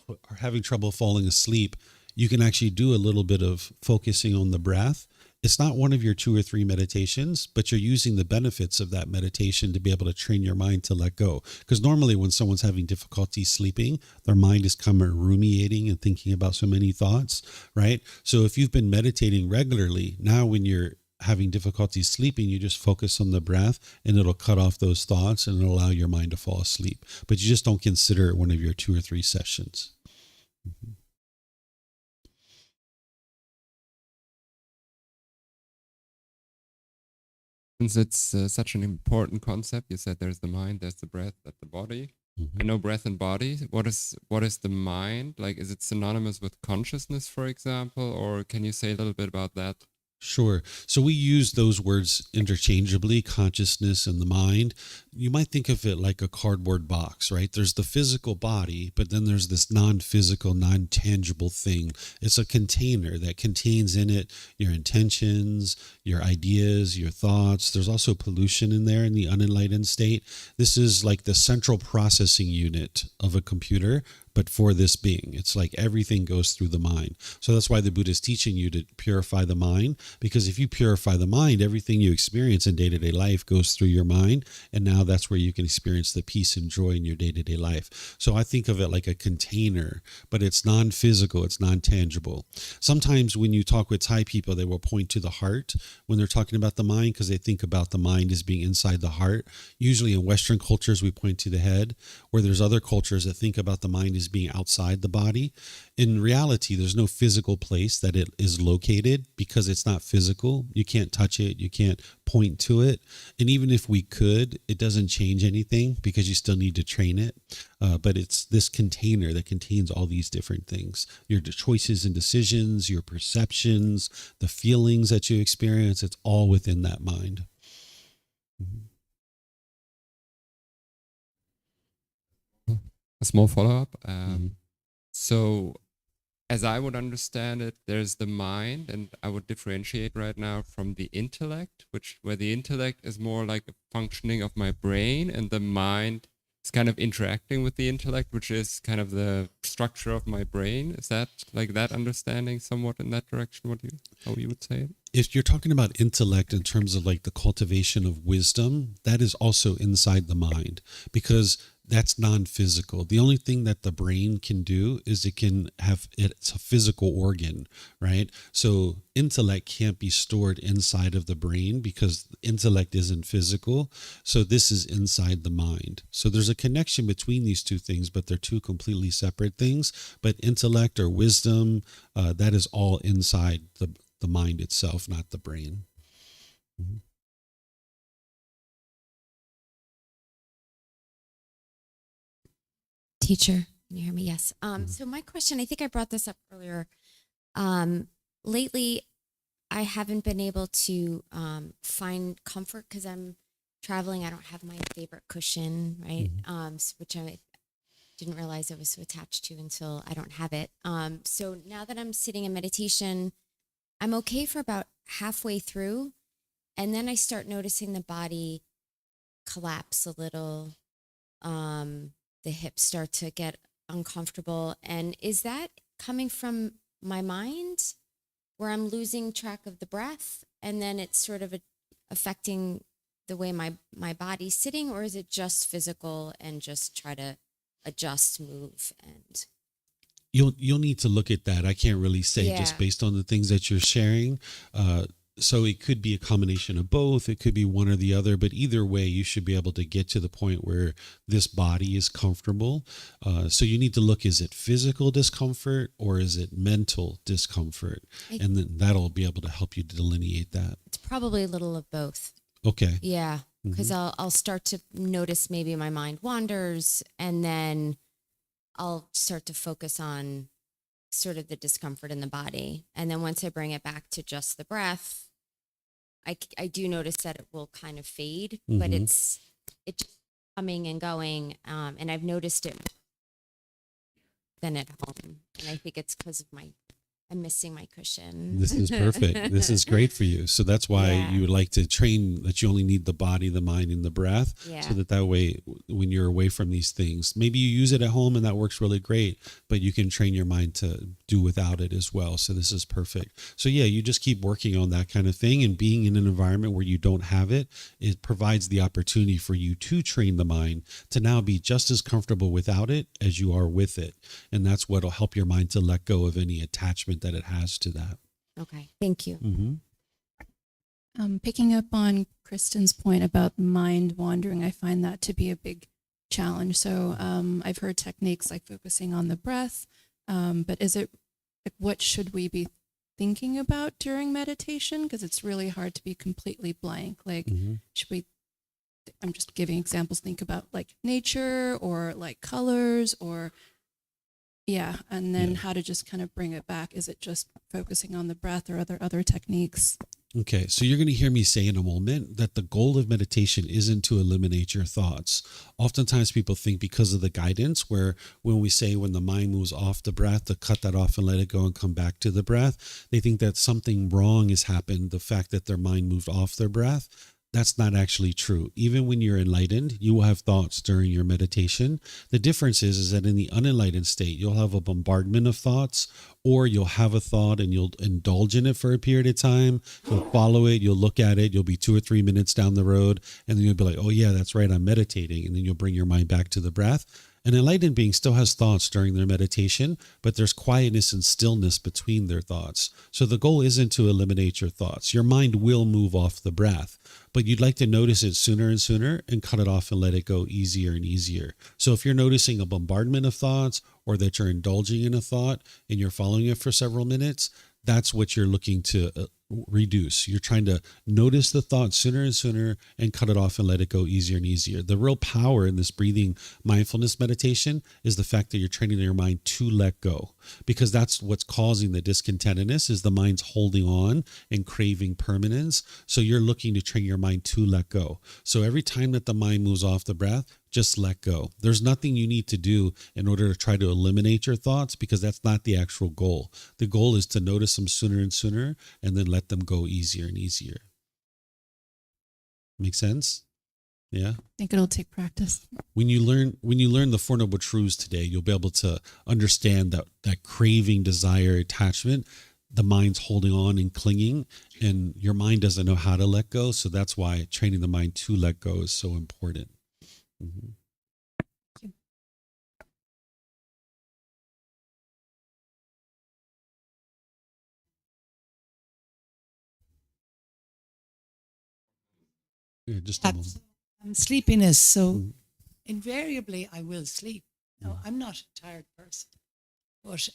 are having trouble falling asleep, you can actually do a little bit of focusing on the breath. It's not one of your 2 or 3 meditations, but you're using the benefits of that meditation to be able to train your mind to let go. Because normally when someone's having difficulty sleeping, their mind is kind of ruminating and thinking about so many thoughts, right? So if you've been meditating regularly, now when you're having difficulty sleeping, you just focus on the breath and it'll cut off those thoughts and it'll allow your mind to fall asleep. But you just don't consider it one of your 2 or 3 sessions. Mm-hmm.
Since it's such an important concept, you said there's the mind, there's the breath, there's the body. I know breath and body. What is the mind? Like, is it synonymous with consciousness, for example? Or can you say a little bit about that?
Sure. So we use those words interchangeably, consciousness and the mind. You might think of it like a cardboard box, right? There's the physical body, but then there's this non-physical, non-tangible thing. It's a container that contains in it your intentions, your ideas, your thoughts. There's also pollution in there in the unenlightened state. This is like the central processing unit of a computer, but for this being. It's like everything goes through the mind. So that's why the Buddha is teaching you to purify the mind, because if you purify the mind, everything you experience in day-to-day life goes through your mind, and now that's where you can experience the peace and joy in your day-to-day life. So I think of it like a container, but it's non-physical, it's non-tangible. Sometimes when you talk with Thai people, they will point to the heart when they're talking about the mind, because they think about the mind as being inside the heart. Usually in Western cultures, we point to the head, where there's other cultures that think about the mind as being outside the body. In reality, there's no physical place that it is located because it's not physical. You can't touch it. You can't point to it. And even if we could, it doesn't change anything because you still need to train it. But it's this container that contains all these different things. Your choices and decisions, your perceptions, the feelings that you experience, it's all within that mind. Mm-hmm.
A small follow-up. So as I would understand it, there's the mind, and I would differentiate right now from the intellect, where the intellect is more like a functioning of my brain, and the mind is kind of interacting with the intellect, which is kind of the structure of my brain. Is that like that understanding somewhat in that direction, how you would say it?
If you're talking about intellect in terms of like the cultivation of wisdom, that is also inside the mind, because that's non-physical. The only thing that the brain can do is it's a physical organ, right? So intellect can't be stored inside of the brain because intellect isn't physical. So this is inside the mind. So there's a connection between these two things, but they're two completely separate things. But intellect or wisdom, that is all inside the mind itself, not the brain. Mm-hmm.
Teacher, can you hear me? Yes. So my question, I think I brought this up earlier. Lately, I haven't been able to find comfort because I'm traveling. I don't have my favorite cushion, right? Which I didn't realize I was so attached to until I don't have it. So now that I'm sitting in meditation, I'm okay for about halfway through. And then I start noticing the body collapse a little. The hips start to get uncomfortable. And is that coming from my mind where I'm losing track of the breath and then it's sort of affecting the way my body's sitting, or is it just physical and just try to adjust, move, and
You'll need to look at that. I can't really say just based on the things that you're sharing. So it could be a combination of both. It could be one or the other, but either way, you should be able to get to the point where this body is comfortable. So you need to look, is it physical discomfort or is it mental discomfort? And then that'll be able to help you delineate that.
It's probably a little of both.
Okay.
Yeah. Because I'll start to notice maybe my mind wanders, and then I'll start to focus on sort of the discomfort in the body. And then once I bring it back to just the breath, I do notice that it will kind of fade, but
Mhm.
it's just coming and going. And I've noticed it than at home. And I think it's because of I'm missing my cushion.
This is perfect. This is great for you. So that's why
Yeah.
you would like to train that you only need the body, the mind, and the breath.
Yeah.
So that way, when you're away from these things, maybe you use it at home and that works really great, but you can train your mind to do without it as well. So this is perfect. So yeah, you just keep working on that kind of thing, and being in an environment where you don't have it, it provides the opportunity for you to train the mind to now be just as comfortable without it as you are with it. And that's what will help your mind to let go of any attachment that it has to that.
Okay. Thank you.
Mm-hmm.
Picking up on Kristen's point about mind wandering, I find that to be a big challenge. So I've heard techniques like focusing on the breath, but is it like, what should we be thinking about during meditation? Because it's really hard to be completely blank. Like, should we? I'm just giving examples. Think about like nature or like colors or. Yeah, and then how to just kind of bring it back. Is it just focusing on the breath or other techniques?
Okay, so you're going to hear me say in a moment that the goal of meditation isn't to eliminate your thoughts. Oftentimes people think because of the guidance where when we say when the mind moves off the breath, to cut that off and let it go and come back to the breath, they think that something wrong has happened, the fact that their mind moved off their breath. That's not actually true. Even when you're enlightened, you will have thoughts during your meditation. The difference is that in the unenlightened state, you'll have a bombardment of thoughts, or you'll have a thought and you'll indulge in it for a period of time. You'll follow it, you'll look at it, you'll be 2 or 3 minutes down the road, and then you'll be like, oh yeah, that's right, I'm meditating. And then you'll bring your mind back to the breath. An enlightened being still has thoughts during their meditation, but there's quietness and stillness between their thoughts. So the goal isn't to eliminate your thoughts. Your mind will move off the breath, but you'd like to notice it sooner and sooner and cut it off and let it go easier and easier. So if you're noticing a bombardment of thoughts or that you're indulging in a thought and you're following it for several minutes, that's what you're looking to reduce. You're trying to notice the thought sooner and sooner and cut it off and let it go easier and easier. The real power in this breathing mindfulness meditation is the fact that you're training your mind to let go, because that's what's causing the discontentedness is the mind's holding on and craving permanence. So you're looking to train your mind to let go. So every time that the mind moves off the breath, just let go. There's nothing you need to do in order to try to eliminate your thoughts, because that's not the actual goal. The goal is to notice them sooner and sooner and then let them go easier and easier. Make sense? Yeah.
I think it'll take practice.
When you learn the Four Noble Truths today, you'll be able to understand that craving, desire, attachment, the mind's holding on and clinging, and your mind doesn't know how to let go. So that's why training the mind to let go is so important. Mm-hmm. Yeah, just a moment.
Sleepiness. So invariably I will sleep. No, I'm not a tired person, but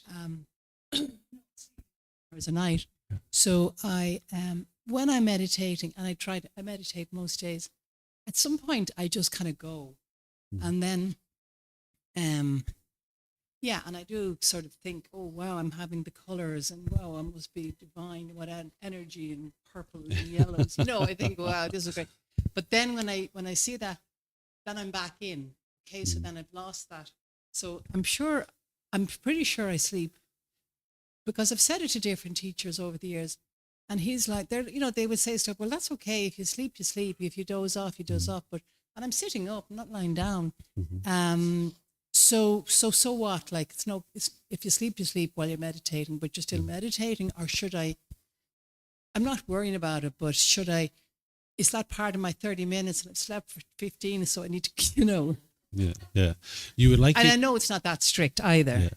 hours a night.
Yeah.
So I when I'm meditating, and I meditate most days, at some point I just kind of go. And then yeah, and I do sort of think, oh wow, I'm having the colors, and wow, I must be divine, what energy and purple and yellows. I think, wow, this is great. But then when I see that, then I'm back in. Okay, so then I've lost that. So I'm pretty sure I sleep, because I've said it to different teachers over the years, and he's like, they would say stuff. Well, that's okay. If you sleep, you sleep. If you doze off, you doze off. And I'm sitting up, I'm not lying down. So what? Like, if you sleep, you sleep while you're meditating, but you're still meditating. Or should I? I'm not worrying about it, but should I? Is that part of my 30 minutes, and I've slept for 15, so I need to,
Yeah. You would like,
and I know it's not that strict either.
Yeah.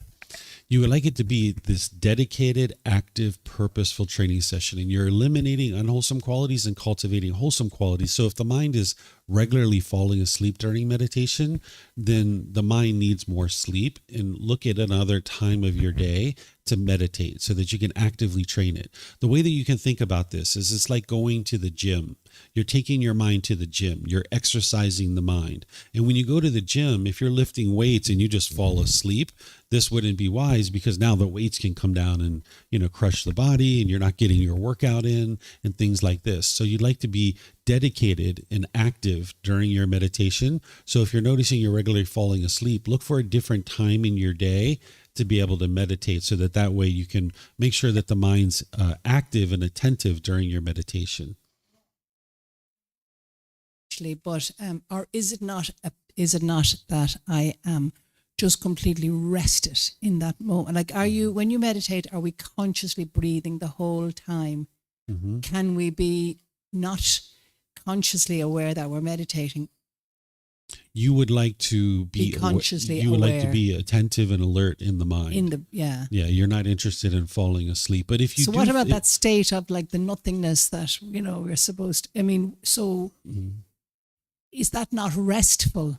You would like it to be this dedicated, active, purposeful training session, and you're eliminating unwholesome qualities and cultivating wholesome qualities. So if the mind is regularly falling asleep during meditation, then the mind needs more sleep, and look at another time of your day to meditate so that you can actively train it. The way that you can think about this is it's like going to the gym. You're taking your mind to the gym. You're exercising the mind. And when you go to the gym, if you're lifting weights and you just fall asleep, this wouldn't be wise, because now the weights can come down and, crush the body, and you're not getting your workout in and things like this. So you'd like to be dedicated and active during your meditation. So if you're noticing you're regularly falling asleep, look for a different time in your day to be able to meditate, so that way you can make sure that the mind's active and attentive during your meditation.
But or is it not that I am just completely rested in that moment? Like, are you, when you meditate, are we consciously breathing the whole time?
Mm-hmm.
Can we be not consciously aware that we're meditating?
You would like to be
consciously
you would
aware.
like to be attentive and alert in the mind.
Yeah.
You're not interested in falling asleep. But if you
So what about that state of like the nothingness that, we're supposed to, is that not restful?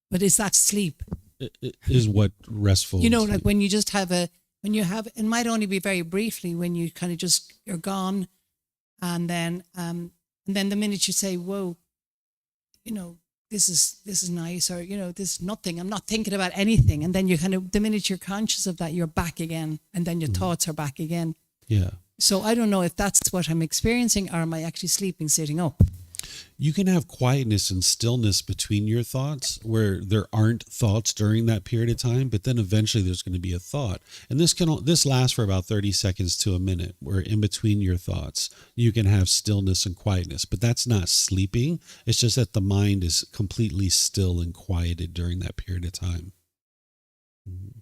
But is that sleep?
It is what restful.
Like when you just have it might only be very briefly, when you kind of you're gone, and then the minute you say, whoa, this is nice, or, this is nothing, I'm not thinking about anything. And then you the minute you're conscious of that, you're back again. And then your thoughts are back again.
Yeah.
So I don't know if that's what I'm experiencing, or am I actually sleeping sitting up?
You can have quietness and stillness between your thoughts, where there aren't thoughts during that period of time, but then eventually there's going to be a thought. And this lasts for about 30 seconds to a minute, where in between your thoughts, you can have stillness and quietness. But that's not sleeping. It's just that the mind is completely still and quieted during that period of time. Mm-hmm.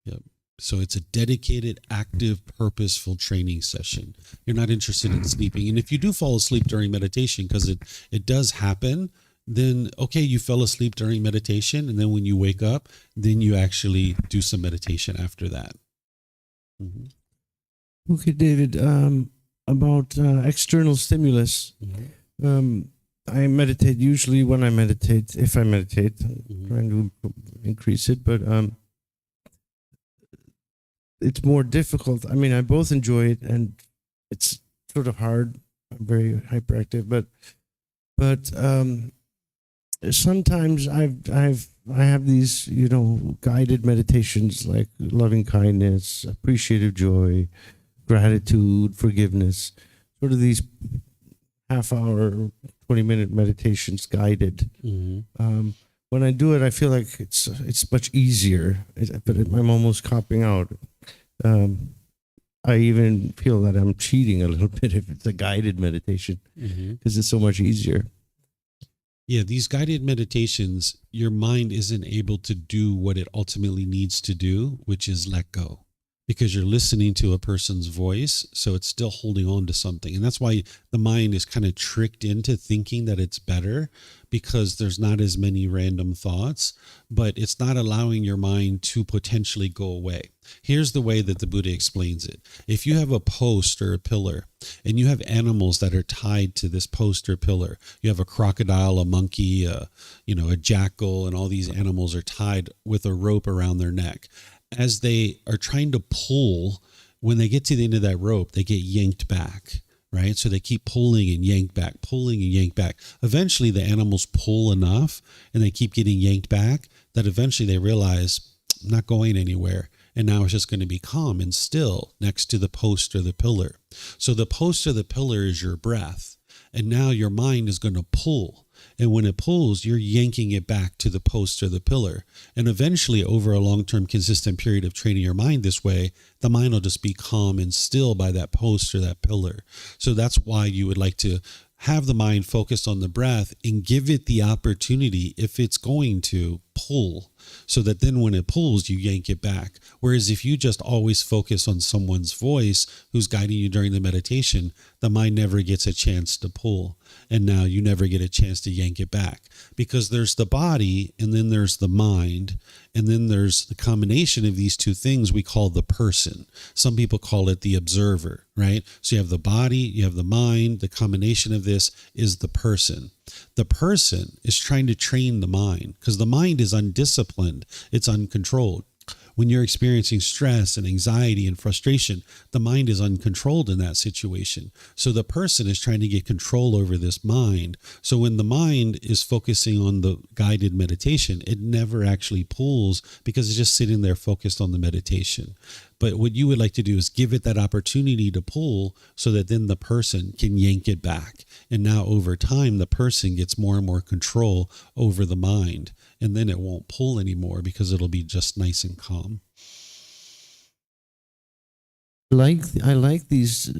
Yep. So it's a dedicated, active, purposeful training session. You're not interested in sleeping. And if you do fall asleep during meditation, because it does happen, then okay, you fell asleep during meditation. And then when you wake up, then you actually do some meditation after that. Mm-hmm.
Okay, David, about external stimulus.
Mm-hmm.
I meditate usually when I meditate, if I meditate, trying to increase it, but it's more difficult. I mean, I both enjoy it, and it's sort of hard. I'm very hyperactive, but sometimes I have these, guided meditations like loving kindness, appreciative joy, gratitude, forgiveness, sort of these half-hour, 20-minute meditations guided.
Mm-hmm.
When I do it, I feel like it's much easier, but I'm almost copping out. I even feel that I'm cheating a little bit if it's a guided meditation, because it's so much easier.
Yeah, these guided meditations, your mind isn't able to do what it ultimately needs to do, which is let go, because you're listening to a person's voice, so it's still holding on to something. And that's why the mind is kind of tricked into thinking that it's better, because there's not as many random thoughts, but it's not allowing your mind to potentially go away. Here's the way that the Buddha explains it. If you have a post or a pillar, and you have animals that are tied to this post or pillar, you have a crocodile, a monkey, a jackal, and all these animals are tied with a rope around their neck. As they are trying to pull, when they get to the end of that rope, they get yanked back, right? So they keep pulling and yank back, pulling and yank back. Eventually, the animals pull enough, and they keep getting yanked back, that eventually they realize, I'm not going anywhere. And now it's just going to be calm and still next to the post or the pillar. So the post or the pillar is your breath. And now your mind is going to pull. And when it pulls, you're yanking it back to the post or the pillar. And eventually, over a long-term consistent period of training your mind this way, the mind will just be calm and still by that post or that pillar. So that's why you would like to have the mind focused on the breath and give it the opportunity, if it's going to pull, so that then when it pulls, you yank it back. Whereas if you just always focus on someone's voice who's guiding you during the meditation, the mind never gets a chance to pull. And now you never get a chance to yank it back, because there's the body, and then there's the mind, and then there's the combination of these two things we call the person. Some people call it the observer, right? So you have the body, you have the mind, the combination of this is the person. The person is trying to train the mind because the mind is undisciplined. It's uncontrolled. When you're experiencing stress and anxiety and frustration, the mind is uncontrolled in that situation. So the person is trying to get control over this mind. So when the mind is focusing on the guided meditation, it never actually pulls because it's just sitting there focused on the meditation. But what you would like to do is give it that opportunity to pull so that then the person can yank it back. And now over time, the person gets more and more control over the mind. And then it won't pull anymore because it'll be just nice and calm.
I like these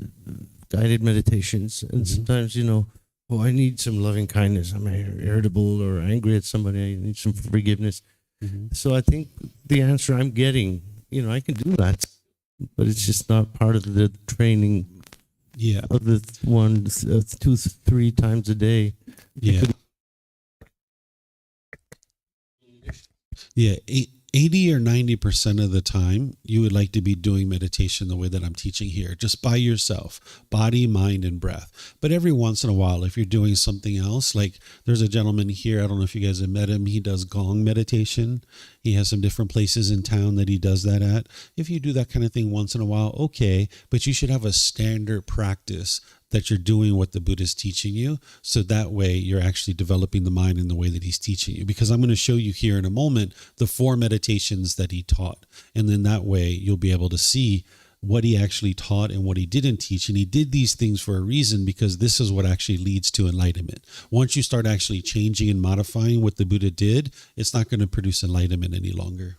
guided meditations. And sometimes, I need some loving kindness. I'm irritable or angry at somebody. I need some forgiveness. So I think the answer I'm getting, I can do that, but it's just not part of the training.
Yeah.
Of the 2-3 times a day.
Yeah. Yeah. 80 or 90% of the time, you would like to be doing meditation the way that I'm teaching here, just by yourself, body, mind, and breath. But every once in a while, if you're doing something else, like there's a gentleman here, I don't know if you guys have met him, he does gong meditation. He has some different places in town that he does that at. If you do that kind of thing once in a while, okay, but you should have a standard practice that you're doing what the Buddha is teaching you. So that way you're actually developing the mind in the way that he's teaching you. Because I'm going to show you here in a moment the 4 meditations that he taught. And then that way you'll be able to see what he actually taught and what he didn't teach. And he did these things for a reason because this is what actually leads to enlightenment. Once you start actually changing and modifying what the Buddha did, it's not going to produce enlightenment any longer.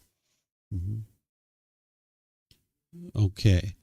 Okay.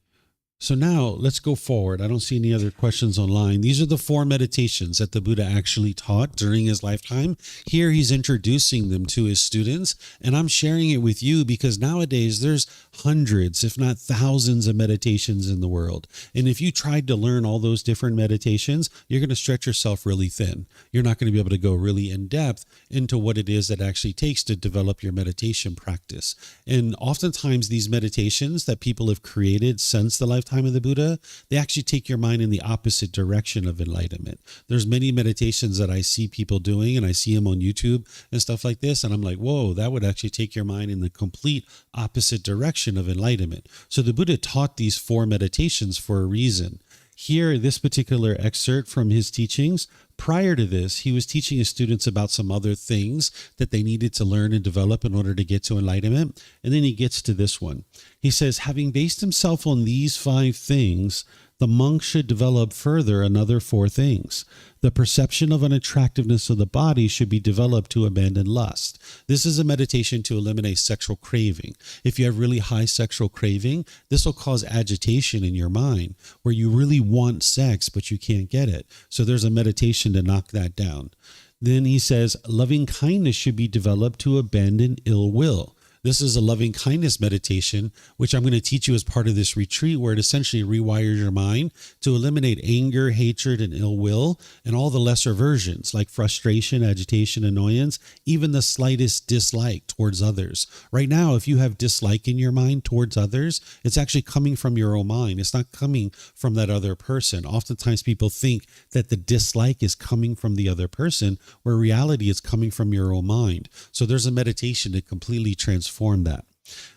So now let's go forward. I don't see any other questions online. These are the 4 meditations that the Buddha actually taught during his lifetime. Here he's introducing them to his students, and I'm sharing it with you because nowadays there's hundreds, if not thousands of meditations in the world. And if you tried to learn all those different meditations, you're going to stretch yourself really thin. You're not going to be able to go really in depth into what it is that actually takes to develop your meditation practice. And oftentimes these meditations that people have created since the lifetime of the Buddha, they actually take your mind in the opposite direction of enlightenment. There's many meditations that I see people doing, and I see them on YouTube and stuff like this, and I'm like, whoa, that would actually take your mind in the complete opposite direction of enlightenment. So the Buddha taught these 4 meditations for a reason. Here, this particular excerpt from his teachings, prior to this, he was teaching his students about some other things that they needed to learn and develop in order to get to enlightenment. And then he gets to this one. He says, having based himself on these 5 things, the monk should develop further another 4 things. The perception of unattractiveness of the body should be developed to abandon lust. This is a meditation to eliminate sexual craving. If you have really high sexual craving, this will cause agitation in your mind where you really want sex, but you can't get it. So there's a meditation to knock that down. Then he says, loving kindness should be developed to abandon ill will. This is a loving kindness meditation, which I'm going to teach you as part of this retreat, where it essentially rewires your mind to eliminate anger, hatred, and ill will, and all the lesser versions like frustration, agitation, annoyance, even the slightest dislike towards others. Right now, if you have dislike in your mind towards others, it's actually coming from your own mind. It's not coming from that other person. Oftentimes people think that the dislike is coming from the other person, where reality is coming from your own mind. So there's a meditation to completely transform that.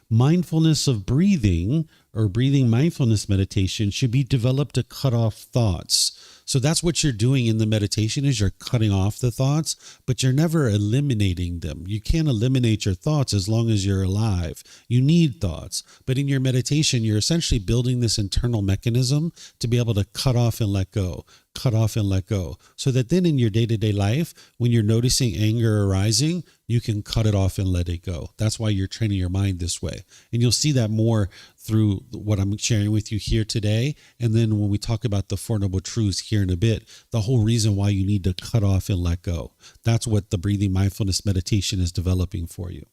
Mindfulness of breathing, or breathing mindfulness meditation, should be developed to cut off thoughts. So that's what you're doing in the meditation, is you're cutting off the thoughts, but you're never eliminating them. You can't eliminate your thoughts as long as you're alive. You need thoughts. But in your meditation, you're essentially building this internal mechanism to be able to cut off and let go, cut off and let go. So that then in your day-to-day life, when you're noticing anger arising, you can cut it off and let it go. That's why you're training your mind this way. And you'll see that more through what I'm sharing with you here today. And then when we talk about the Four Noble Truths here in a bit, the whole reason why you need to cut off and let go. That's what the breathing mindfulness meditation is developing for you.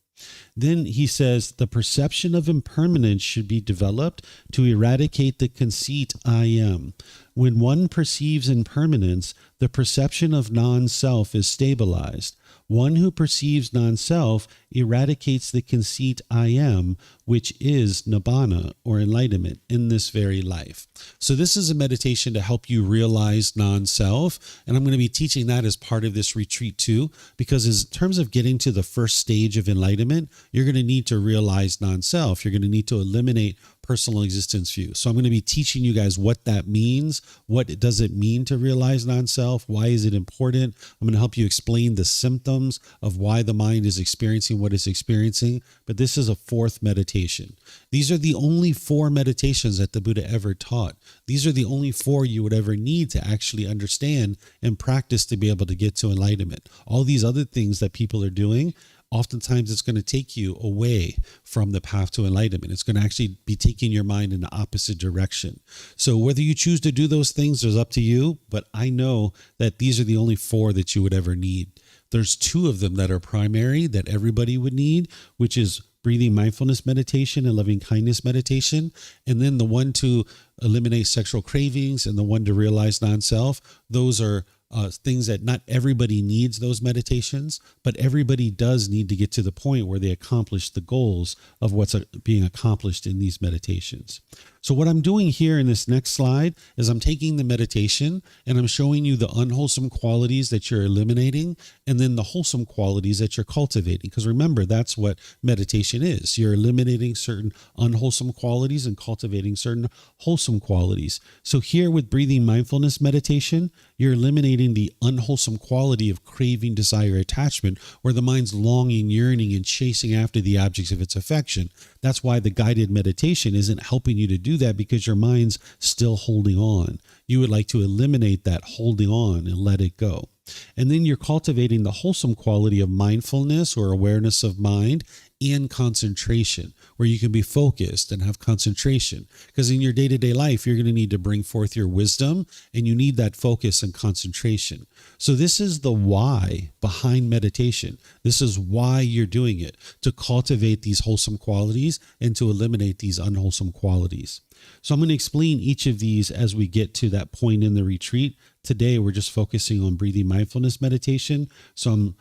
Then he says the perception of impermanence should be developed to eradicate the conceit I am. When one perceives impermanence, the perception of non-self is stabilized. One who perceives non-self eradicates the conceit I am, which is nibbana, or enlightenment, in this very life. So this is a meditation to help you realize non-self, and I'm going to be teaching that as part of this retreat too, because in terms of getting to the first stage of enlightenment, you're going to need to realize non-self. You're going to need to eliminate personal existence view. So I'm going to be teaching you guys what that means. What does it mean to realize non-self? Why is it important? I'm going to help you explain the symptoms of why the mind is experiencing what it's experiencing. But this is a fourth meditation. These are the only 4 meditations that the Buddha ever taught. These are the only 4 you would ever need to actually understand and practice to be able to get to enlightenment. All these other things that people are doing, oftentimes it's going to take you away from the path to enlightenment. It's going to actually be taking your mind in the opposite direction. So whether you choose to do those things is up to you, but I know that these are the only 4 that you would ever need. There's 2 of them that are primary that everybody would need, which is breathing mindfulness meditation and loving kindness meditation. And then the one to eliminate sexual cravings and the one to realize non-self. Those are things that not everybody needs those meditations, but everybody does need to get to the point where they accomplish the goals of what's being accomplished in these meditations. So what I'm doing here in this next slide is I'm taking the meditation and I'm showing you the unwholesome qualities that you're eliminating and then the wholesome qualities that you're cultivating. Because remember, that's what meditation is. You're eliminating certain unwholesome qualities and cultivating certain wholesome qualities. So here with breathing mindfulness meditation, you're eliminating the unwholesome quality of craving, desire, attachment, where the mind's longing, yearning, and chasing after the objects of its affection. That's why the guided meditation isn't helping you to do that, because your mind's still holding on. You would like to eliminate that holding on and let it go. And then you're cultivating the wholesome quality of mindfulness or awareness of mind and concentration, where you can be focused and have concentration. Because in your day-to-day life, you're going to need to bring forth your wisdom, and you need that focus and concentration. So this is the why behind meditation. This is why you're doing it, to cultivate these wholesome qualities and to eliminate these unwholesome qualities. So I'm going to explain each of these as we get to that point in the retreat. Today, we're just focusing on breathing mindfulness meditation. So I'm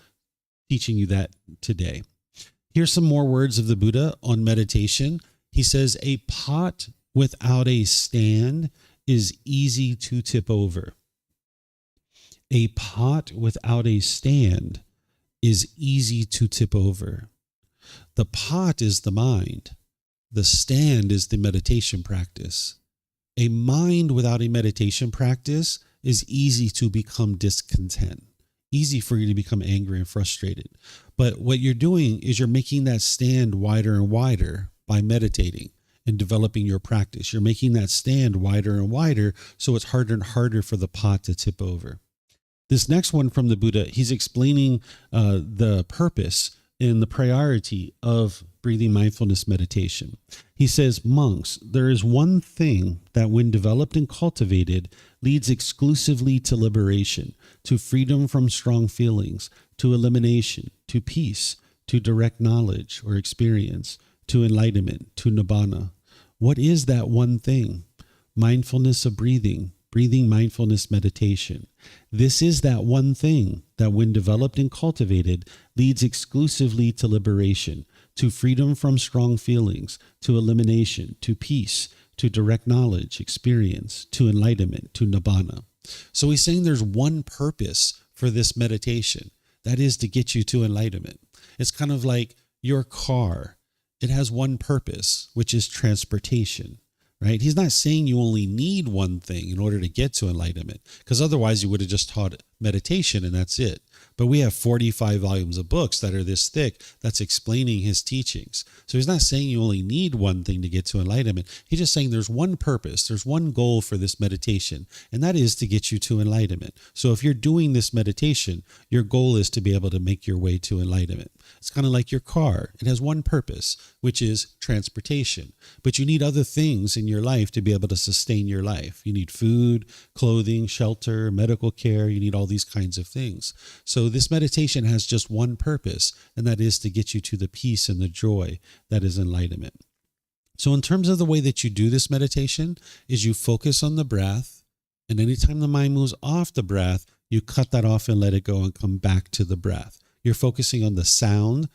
teaching you that today. Here's some more words of the Buddha on meditation. He says, a pot without a stand is easy to tip over. A pot without a stand is easy to tip over. The pot is the mind. The stand is the meditation practice. A mind without a meditation practice is easy to become discontent. Easy for you to become angry and frustrated. But what you're doing is you're making that stand wider and wider by meditating and developing your practice. You're making that stand wider and wider, so it's harder and harder for the pot to tip over. This next one from the Buddha, he's explaining the purpose and the priority of breathing mindfulness meditation. He says, monks, there is one thing that when developed and cultivated leads exclusively to liberation, to freedom from strong feelings, to elimination, to peace, to direct knowledge or experience, to enlightenment, to nibbana. What is that one thing? Mindfulness of breathing, breathing mindfulness meditation. This is that one thing that when developed and cultivated leads exclusively to liberation, to freedom from strong feelings, to elimination, to peace, to direct knowledge, experience, to enlightenment, to nibbana. So he's saying there's one purpose for this meditation. That is to get you to enlightenment. It's kind of like your car. It has one purpose, which is transportation, right? He's not saying you only need one thing in order to get to enlightenment, because otherwise you would have just taught meditation and that's it. But we have 45 volumes of books that are this thick that's explaining his teachings. So he's not saying you only need one thing to get to enlightenment. He's just saying there's one purpose, there's one goal for this meditation, and that is to get you to enlightenment. So if you're doing this meditation, your goal is to be able to make your way to enlightenment. It's kind of like your car. It has one purpose, which is transportation. But you need other things in your life to be able to sustain your life. You need food, clothing, shelter, medical care. You need all these kinds of things. So So this meditation has just one purpose, and that is to get you to the peace and the joy that is enlightenment. So in terms of the way that you do this meditation is you focus on the breath, and anytime the mind moves off the breath, you cut that off and let it go and come back to the breath. You're focusing on the sound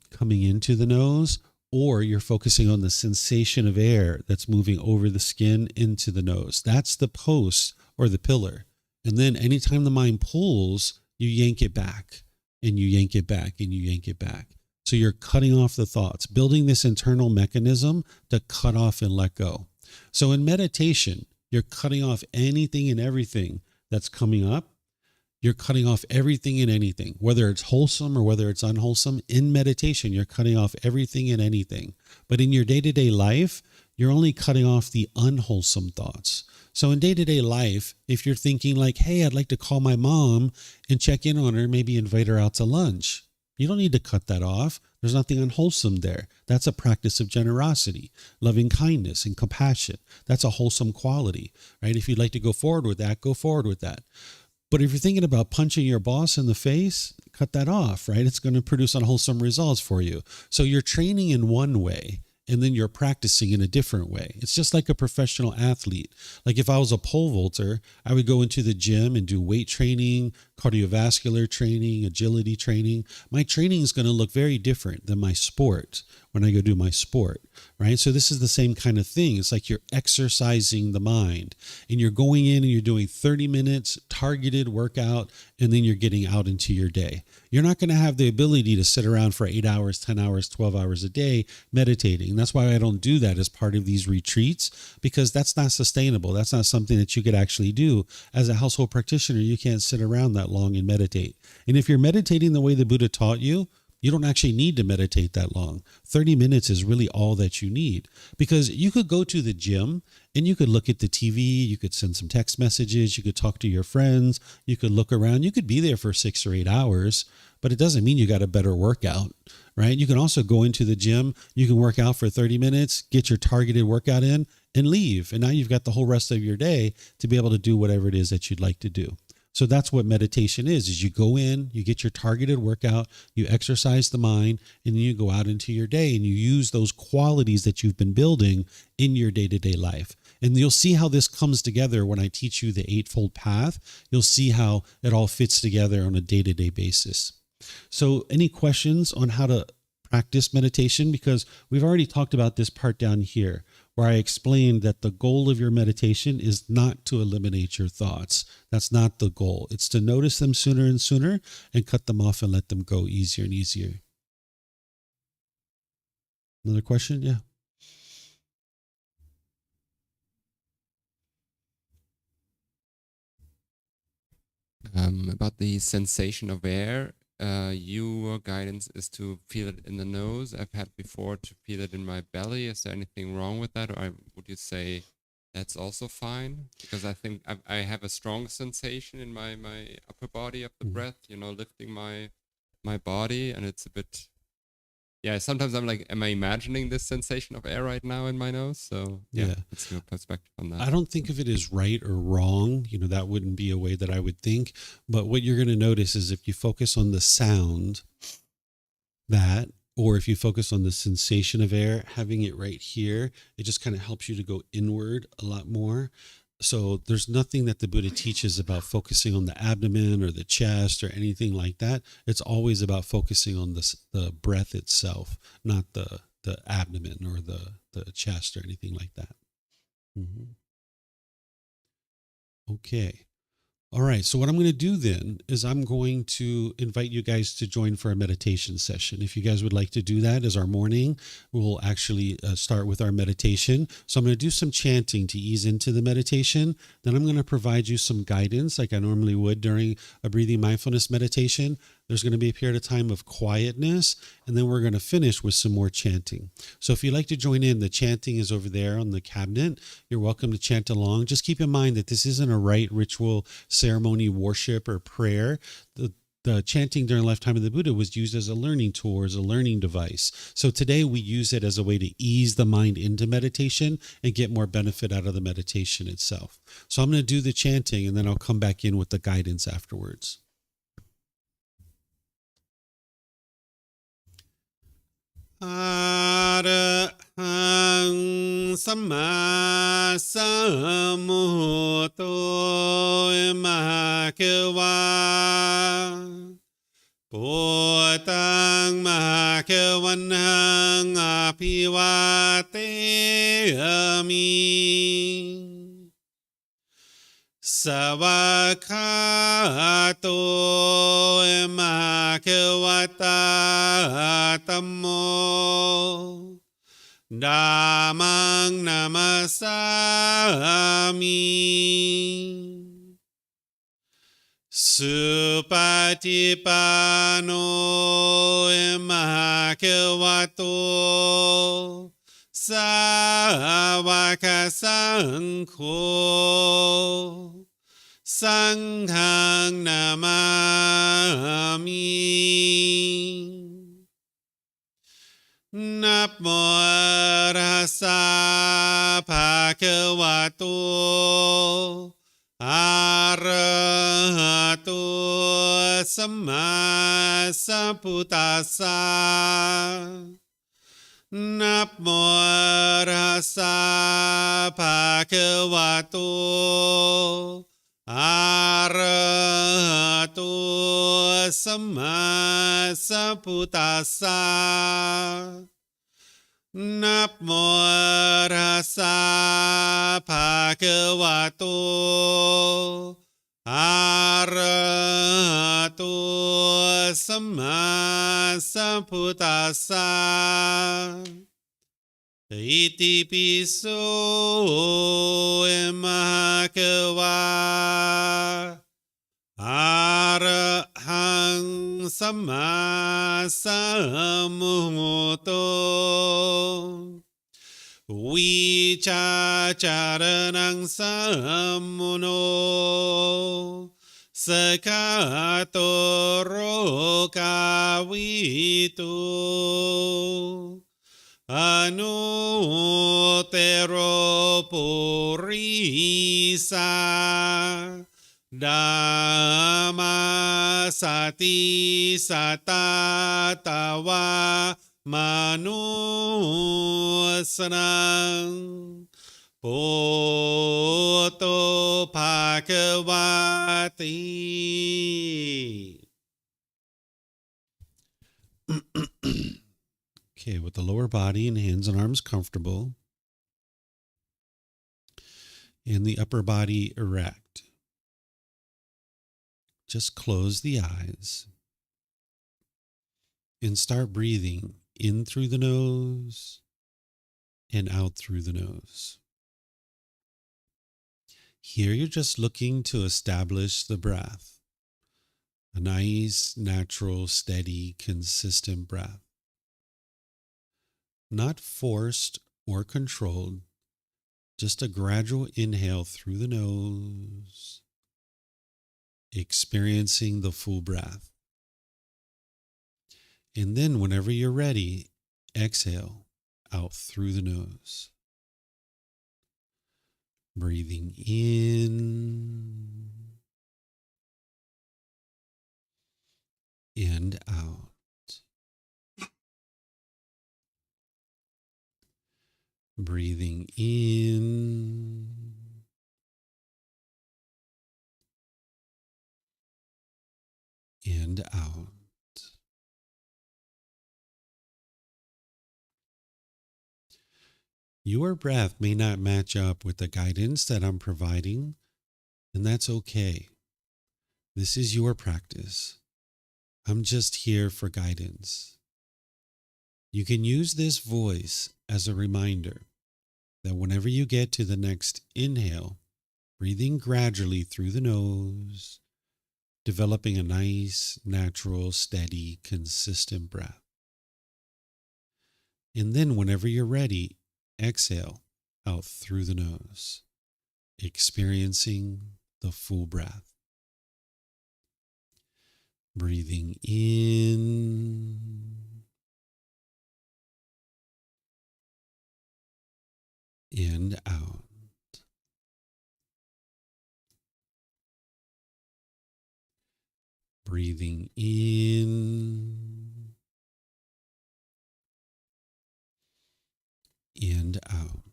coming into the nose, or you're focusing on the sensation of air that's moving over the skin into the nose. That's the post or the pillar. And then anytime the mind pulls, you yank it back, and you yank it back, and you yank it back. So you're cutting off the thoughts, building this internal mechanism to cut off and let go. So in meditation, you're cutting off anything and everything that's coming up. You're cutting off everything and anything, whether it's wholesome or whether it's unwholesome. In meditation, you're cutting off everything and anything. But in your day-to-day life, you're only cutting off the unwholesome thoughts. So in day-to-day life, if you're thinking like, hey, I'd like to call my mom and check in on her, maybe invite her out to lunch. You don't need to cut that off. There's nothing unwholesome there. That's a practice of generosity, loving kindness, and compassion. That's a wholesome quality, right? If you'd like to go forward with that, go forward with that. But if you're thinking about punching your boss in the face, cut that off, right? It's going to produce unwholesome results for you. So you're training in one way, and then you're practicing in a different way. It's just like a professional athlete. Like if I was a pole vaulter, I would go into the gym and do weight training, cardiovascular training, agility training. My training is going to look very different than my sport when I go do my sport, right? So this is the same kind of thing. It's like you're exercising the mind, and you're going in and you're doing 30 minutes targeted workout, and then you're getting out into your day. You're not going to have the ability to sit around for 8 hours, 10 hours, 12 hours a day meditating. That's why I don't do that as part of these retreats, because that's not sustainable. That's not something that you could actually do. As a household practitioner, you can't sit around that long and meditate. And if you're meditating the way the Buddha taught you, you don't actually need to meditate that long. 30 minutes is really all that you need, because you could go to the gym and you could look at the TV, you could send some text messages, you could talk to your friends, you could look around, you could be there for 6 or 8 hours, but it doesn't mean you got a better workout, right? You can also go into the gym, you can work out for 30 minutes, get your targeted workout in, and leave. And now you've got the whole rest of your day to be able to do whatever it is that you'd like to do. So that's what meditation is you go in, you get your targeted workout, you exercise the mind, and then you go out into your day and you use those qualities that you've been building in your day-to-day life. And you'll see how this comes together when I teach you the Eightfold Path. You'll see how it all fits together on a day-to-day basis. So any questions on how to practice meditation? Because we've already talked about this part down here, where I explained that the goal of your meditation is not to eliminate your thoughts. That's not the goal. It's to notice them sooner and sooner and cut them off and let them go easier and easier. Another question? Yeah.
About the sensation of air, your guidance is to feel it in the nose. I've had before to feel it in my belly. Is there anything wrong with that, or would you say that's also fine? Because I think I have a strong sensation in my upper body of the breath, lifting my body, and it's a bit, sometimes I'm like, am I imagining this sensation of air right now in my nose? So
Yeah.
what's your perspective on that?
I don't think of it as right or wrong. That wouldn't be a way that I would think. But what you're going to notice is if you focus on the sound, or if you focus on the sensation of air, having it right here, it just kind of helps you to go inward a lot more. So there's nothing that the Buddha teaches about focusing on the abdomen or the chest or anything like that. It's always about focusing on the breath itself, not the abdomen or the chest or anything like that. Mm-hmm. Okay. All right. So what I'm going to do then is I'm going to invite you guys to join for a meditation session. If you guys would like to do that as our morning, we'll actually start with our meditation. So I'm going to do some chanting to ease into the meditation. Then I'm going to provide you some guidance like I normally would during a breathing mindfulness meditation. There's going to be a period of time of quietness, and then we're going to finish with some more chanting. So if you'd like to join in, the chanting is over there on the cabinet. You're welcome to chant along. Just keep in mind that this isn't a rite, ritual, ceremony, worship, or prayer. The chanting during the lifetime of the Buddha was used as a learning tool or as a learning device. So today we use it as a way to ease the mind into meditation and get more benefit out of the meditation itself. So I'm going to do the chanting, and then I'll come back in with the guidance afterwards. สัมมาสัมพุทโธมหาเกวาปุตตังมหาเกวันหังอภิวาเตมิสวากขาโตมหาเกวตาธัมโมธัมมังนามัสสามิสุปฏิปันโนมหาเกวโตสาวกสังโฆสังฆังนามามินะโมตัสสะภะคะวะโตอะระหะโตสัมมาสัมพุทธัสสะนะโมตัสสะภะคะวะโตอะระหะโตสัมมาสัมพุทธัสสะนะโมตัสสะภะคะวะโตอะระหะโตสัมมาสัมพุทธัสสะอิติปิโสมหะเกวาอะระหังสัมมาสัมพุทโธวิชาจารนังสัมมุโนสกาโตโรกาวิตุอนุเตโรปุริสาธัมมาสติสัตตาตวามนุสนังปุตโตภะคะวะติ Okay, with the lower body and hands and arms comfortable, and the upper body erect. Just close the eyes and start breathing in through the nose and out through the nose. Here you're just looking to establish the breath, a nice, natural, steady, consistent breath. Not forced or controlled, just a gradual inhale through the nose, experiencing the full breath. And then whenever you're ready, exhale out through the nose. Breathing in and out. Breathing in and out. Your breath may not match up with the guidance that I'm providing, and that's okay. This is your practice. I'm just here for guidance. You can use this voice as a reminder that whenever you get to the next inhale, breathing gradually through the nose, developing a nice, natural, steady, consistent breath. And then whenever you're ready, exhale out through the nose, experiencing the full breath. Breathing in and out. Breathing in and out.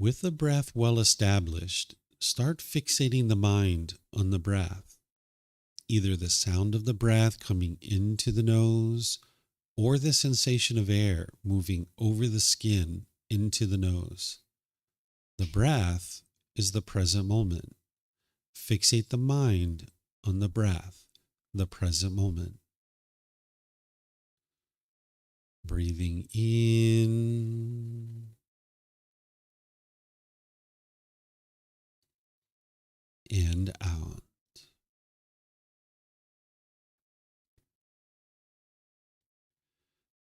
With the breath well established, start fixating the mind on the breath, either the sound of the breath coming into the nose or the sensation of air moving over the skin into the nose. The breath is the present moment. Fixate the mind on the breath, the present moment. Breathing in and out.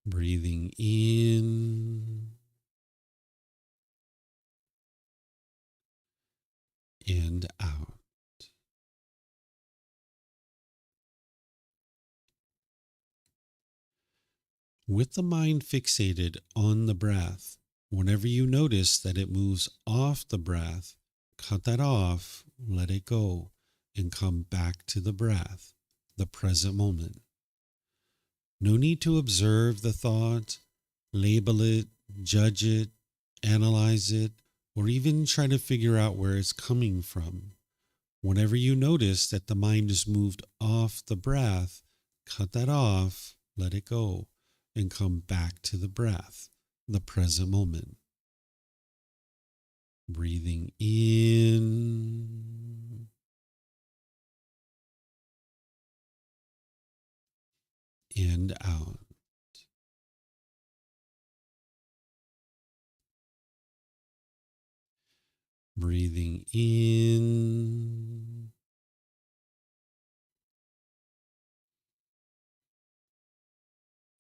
Breathing in and out. With the mind fixated on the breath, whenever you notice that it moves off the breath, cut that off, let it go, and come back to the breath, the present moment. No need to observe the thought, label it, judge it, analyze it, or even try to figure out where it's coming from. Whenever you notice that the mind is moved off the breath, cut that off, let it go, and come back to the breath, the present moment. Breathing in and out. Breathing in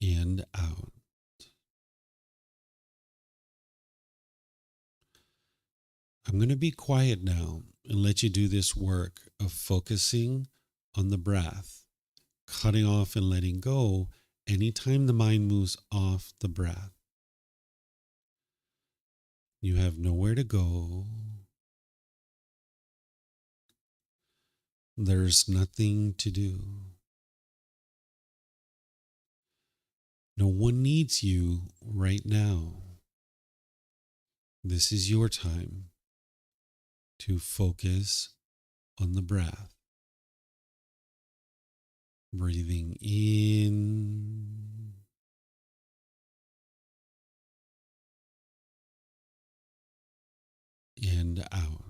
and out. I'm going to be quiet now and let you do this work of focusing on the breath, cutting off and letting go anytime the mind moves off the breath. You have nowhere to go. There's nothing to do. No one needs you right now. This is your time to focus on the breath. Breathing in and out.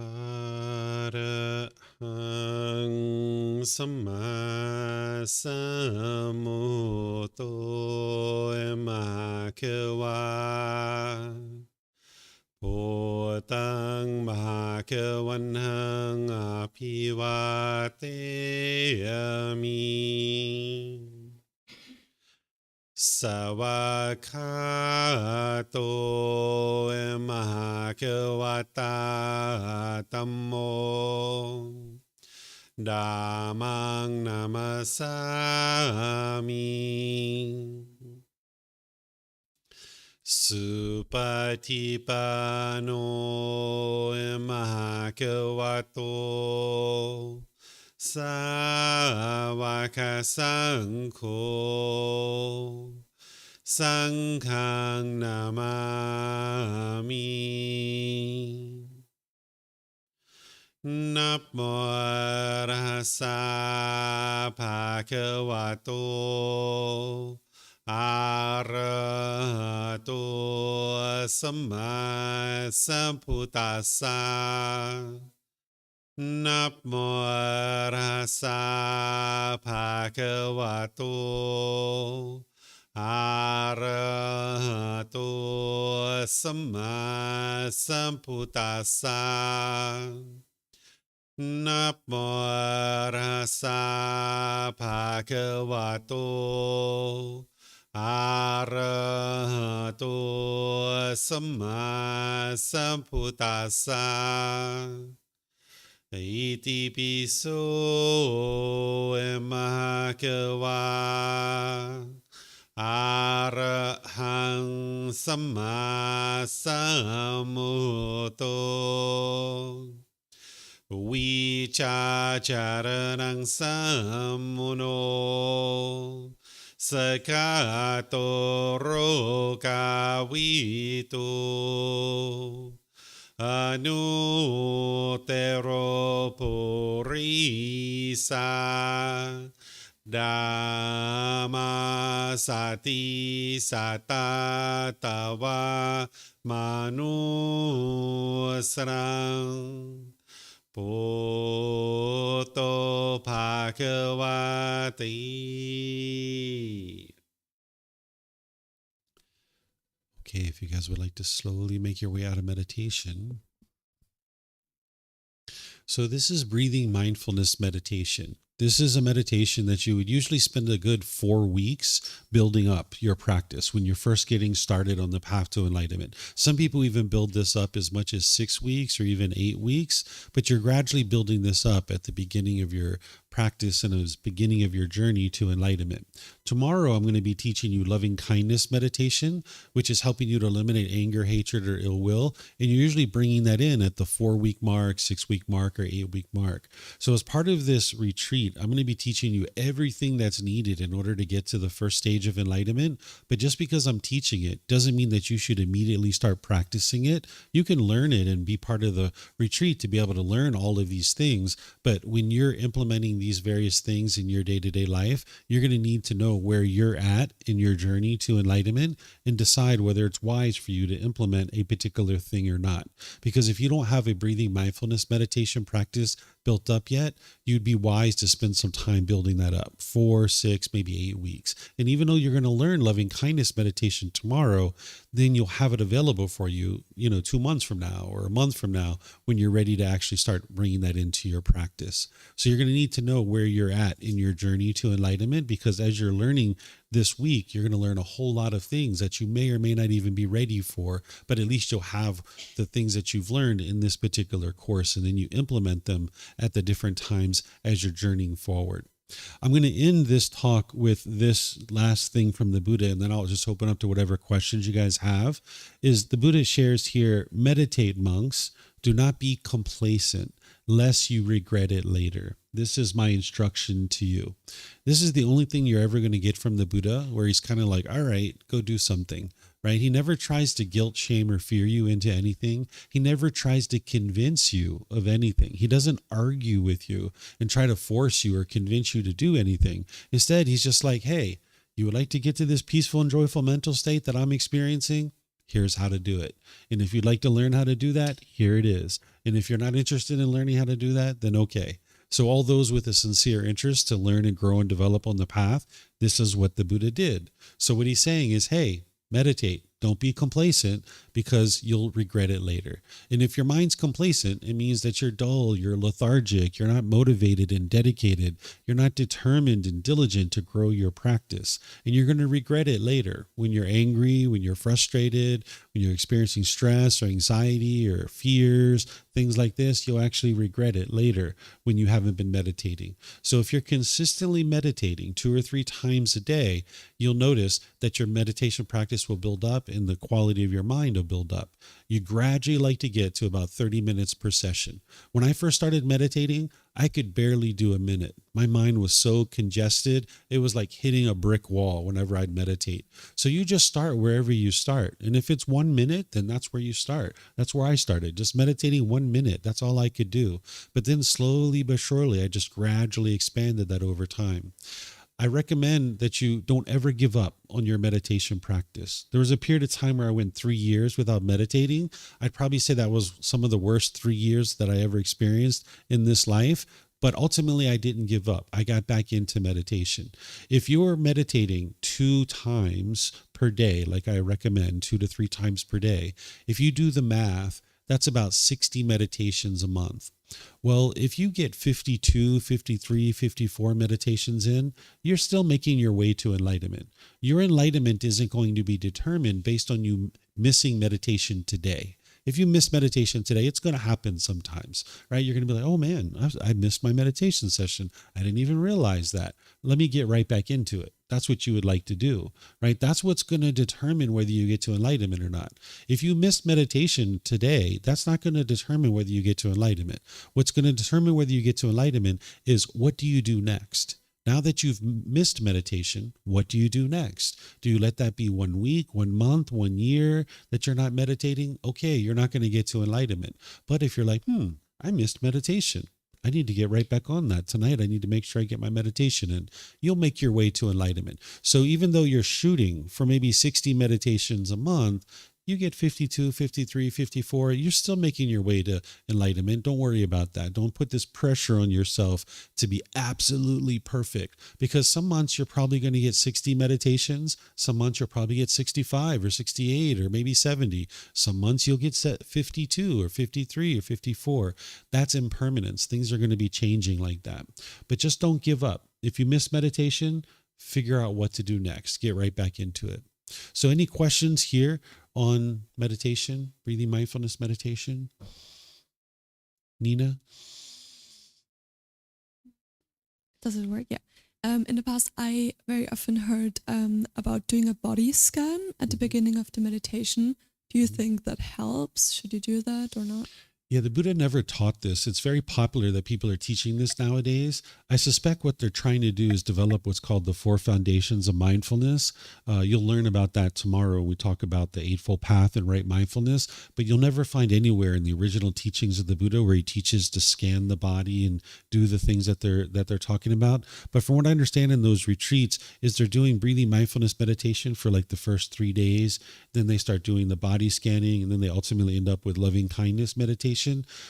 อะระหังสัมมาสัมพุทโธมะคะวะโพตังมหาคะวันหังอภิวาเทมิสวากขาโตมหาคะวตาธัมโมธัมมังนามัสสามิสุปฏิปันโนมหาคะวะโตสาวกสังโฆสังฆังนามามินะโมตัสสะภะคะวะโตอะระหะโตสัมมาสัมพุทธัสสะนะโมตัสสะภะคะวะโตอะระหะโตสัมมาสัมพุทธัสสะนะโมตัสสะภะคะวะโตอะระหะโตสัมมาสัมพุทธัสสะอิติปิโสมะคะวะอะระหังสัมมาสัมพุทโธวิชาจารณังสัมมุโนสกาโตโรกาวิโตอนุเตโรปุริสาดามาสติสัตตาตวามานุสรังปุตโตภะคะวะติ Okay, if you guys would like to slowly make your way out of meditation. So this is breathing mindfulness meditation. This is a meditation that you would usually spend a good 4 weeks building up your practice when you're first getting started on the path to enlightenment. Some people even build this up as much as 6 weeks or even 8 weeks, but you're gradually building this up at the beginning of your practice and the beginning of your journey to enlightenment. Tomorrow, I'm going to be teaching you loving kindness meditation, which is helping you to eliminate anger, hatred, or ill will. And you're usually bringing that in at the 4-week mark, 6-week mark, or 8-week mark. So as part of this retreat, I'm going to be teaching you everything that's needed in order to get to the first stage of enlightenment. But just because I'm teaching it doesn't mean that you should immediately start practicing it. You can learn it and be part of the retreat to be able to learn all of these things. But when you're implementing these various things in your day-to-day life, you're going to need to know where you're at in your journey to enlightenment and decide whether it's wise for you to implement a particular thing or not. Because if you don't have a breathing mindfulness meditation practice built up yet, you'd be wise to spend some time building that up, 4, 6, maybe 8 weeks. And even though you're going to learn loving kindness meditation tomorrow, then you'll have it available for you, 2 months from now or a month from now when you're ready to actually start bringing that into your practice. So you're going to need to know where you're at in your journey to enlightenment, because as you're learning this week, you're going to learn a whole lot of things that you may or may not even be ready for, but at least you'll have the things that you've learned in this particular course, and then you implement them at the different times as you're journeying forward. I'm going to end this talk with this last thing from the Buddha, and then I'll just open up to whatever questions you guys have. Is the Buddha shares here, meditate, monks, do not be complacent, lest you regret it later. This is my instruction to you. This is the only thing you're ever going to get from the Buddha, where he's kind of like, all right, go do something, right? He never tries to guilt, shame, or fear you into anything. He never tries to convince you of anything. He doesn't argue with you and try to force you or convince you to do anything. Instead, he's just like, hey, you would like to get to this peaceful and joyful mental state that I'm experiencing? Here's how to do it. And if you'd like to learn how to do that, here it is. And if you're not interested in learning how to do that, then okay. So all those with a sincere interest to learn and grow and develop on the path, this is what the Buddha did. So what he's saying is, hey, meditate. Don't be complacent, because you'll regret it later. And if your mind's complacent, it means that you're dull, you're lethargic, you're not motivated and dedicated, you're not determined and diligent to grow your practice. And you're going to regret it later when you're angry, when you're frustrated, when you're experiencing stress or anxiety or fears, things like this. You'll actually regret it later when you haven't been meditating. So if you're consistently meditating 2 or 3 times a day, you'll notice that your meditation practice will build up and the quality of your mind will build up. You gradually like to get to about 30 minutes per session. When I first started meditating, I could barely do a minute. My mind was so congested. It was like hitting a brick wall whenever I'd meditate. So you just start wherever you start. And if it's 1 minute, then that's where you start. That's where I started, just meditating 1 minute. That's all I could do. But then slowly but surely, I just gradually expanded that over time. I recommend that you don't ever give up on your meditation practice. There was a period of time where I went 3 years without meditating. I'd probably say that was some of the worst 3 years that I ever experienced in this life. But ultimately, I didn't give up. I got back into meditation. If you're meditating 2 times per day, like I recommend, 2 to 3 times per day, if you do the math, that's about 60 meditations a month. Well, if you get 52, 53, 54 meditations in, you're still making your way to enlightenment. Your enlightenment isn't going to be determined based on you missing meditation today. If you miss meditation today, it's going to happen sometimes, right? You're going to be like, oh man, I missed my meditation session. I didn't even realize that. Let me get right back into it. That's what you would like to do, right? That's what's going to determine whether you get to enlightenment or not. If you missed meditation today, that's not going to determine whether you get to enlightenment. What's going to determine whether you get to enlightenment is, what do you do next? Now that you've missed meditation, what do you do next? Do you let that be 1 week, 1 month, 1 year that you're not meditating? Okay, you're not going to get to enlightenment. But if you're like, I missed meditation, I need to get right back on that. Tonight, I need to make sure I get my meditation in. You'll make your way to enlightenment. So even though you're shooting for maybe 60 meditations a month, you get 52, 53, 54, you're still making your way to enlightenment. Don't worry about that. Don't put this pressure on yourself to be absolutely perfect, because some months you're probably going to get 60 meditations. Some months you'll probably get 65 or 68 or maybe 70. Some months you'll get 52 or 53 or 54. That's impermanence. Things are going to be changing like that. But just don't give up. If you miss meditation, figure out what to do next. Get right back into it. So any questions here on meditation, breathing mindfulness meditation? Nina?
Does it work? Yeah. In the past, I very often heard about doing a body scan at the beginning of the meditation. Do you think that helps? Should you do that or not?
Yeah, the Buddha never taught this. It's very popular that people are teaching this nowadays. I suspect what they're trying to do is develop what's called the 4 foundations of mindfulness. You'll learn about that tomorrow when we talk about the Eightfold Path and right mindfulness, but you'll never find anywhere in the original teachings of the Buddha where he teaches to scan the body and do the things that they're talking about. But from what I understand in those retreats is they're doing breathing mindfulness meditation for like the first 3 days. Then they start doing the body scanning, and then they ultimately end up with loving kindness meditation.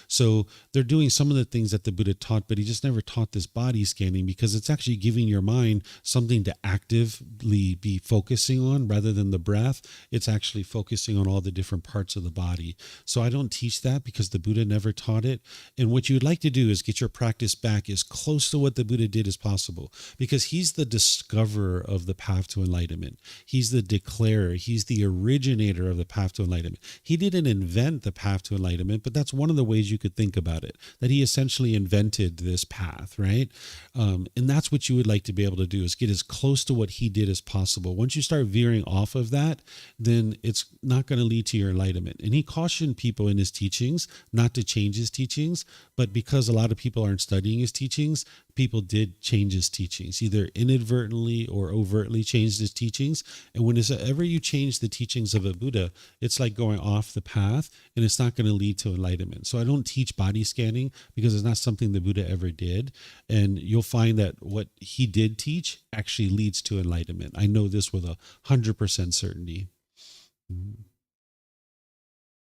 So they're doing some of the things that the Buddha taught, but he just never taught this body scanning, because it's actually giving your mind something to actively be focusing on rather than the breath. It's actually focusing on all the different parts of the body. So I don't teach that because the Buddha never taught it. And what you'd like to do is get your practice back as close to what the Buddha did as possible, because he's the discoverer of the path to enlightenment. He's the declarer. He's the originator of the path to enlightenment. He didn't invent the path to enlightenment, but that's one of the ways you could think about it, that he essentially invented this path, right? And that's what you would like to be able to do, is get as close to what he did as possible. Once you start veering off of that, then it's not going to lead to your enlightenment. And he cautioned people in his teachings not to change his teachings, but because a lot of people aren't studying his teachings, people did change his teachings, either inadvertently or overtly changed his teachings. And whenever you change the teachings of a Buddha, it's like going off the path, and it's not going to lead to enlightenment. So I don't teach body scanning because it's not something the Buddha ever did. And you'll find that what he did teach actually leads to enlightenment. I know this with 100% certainty.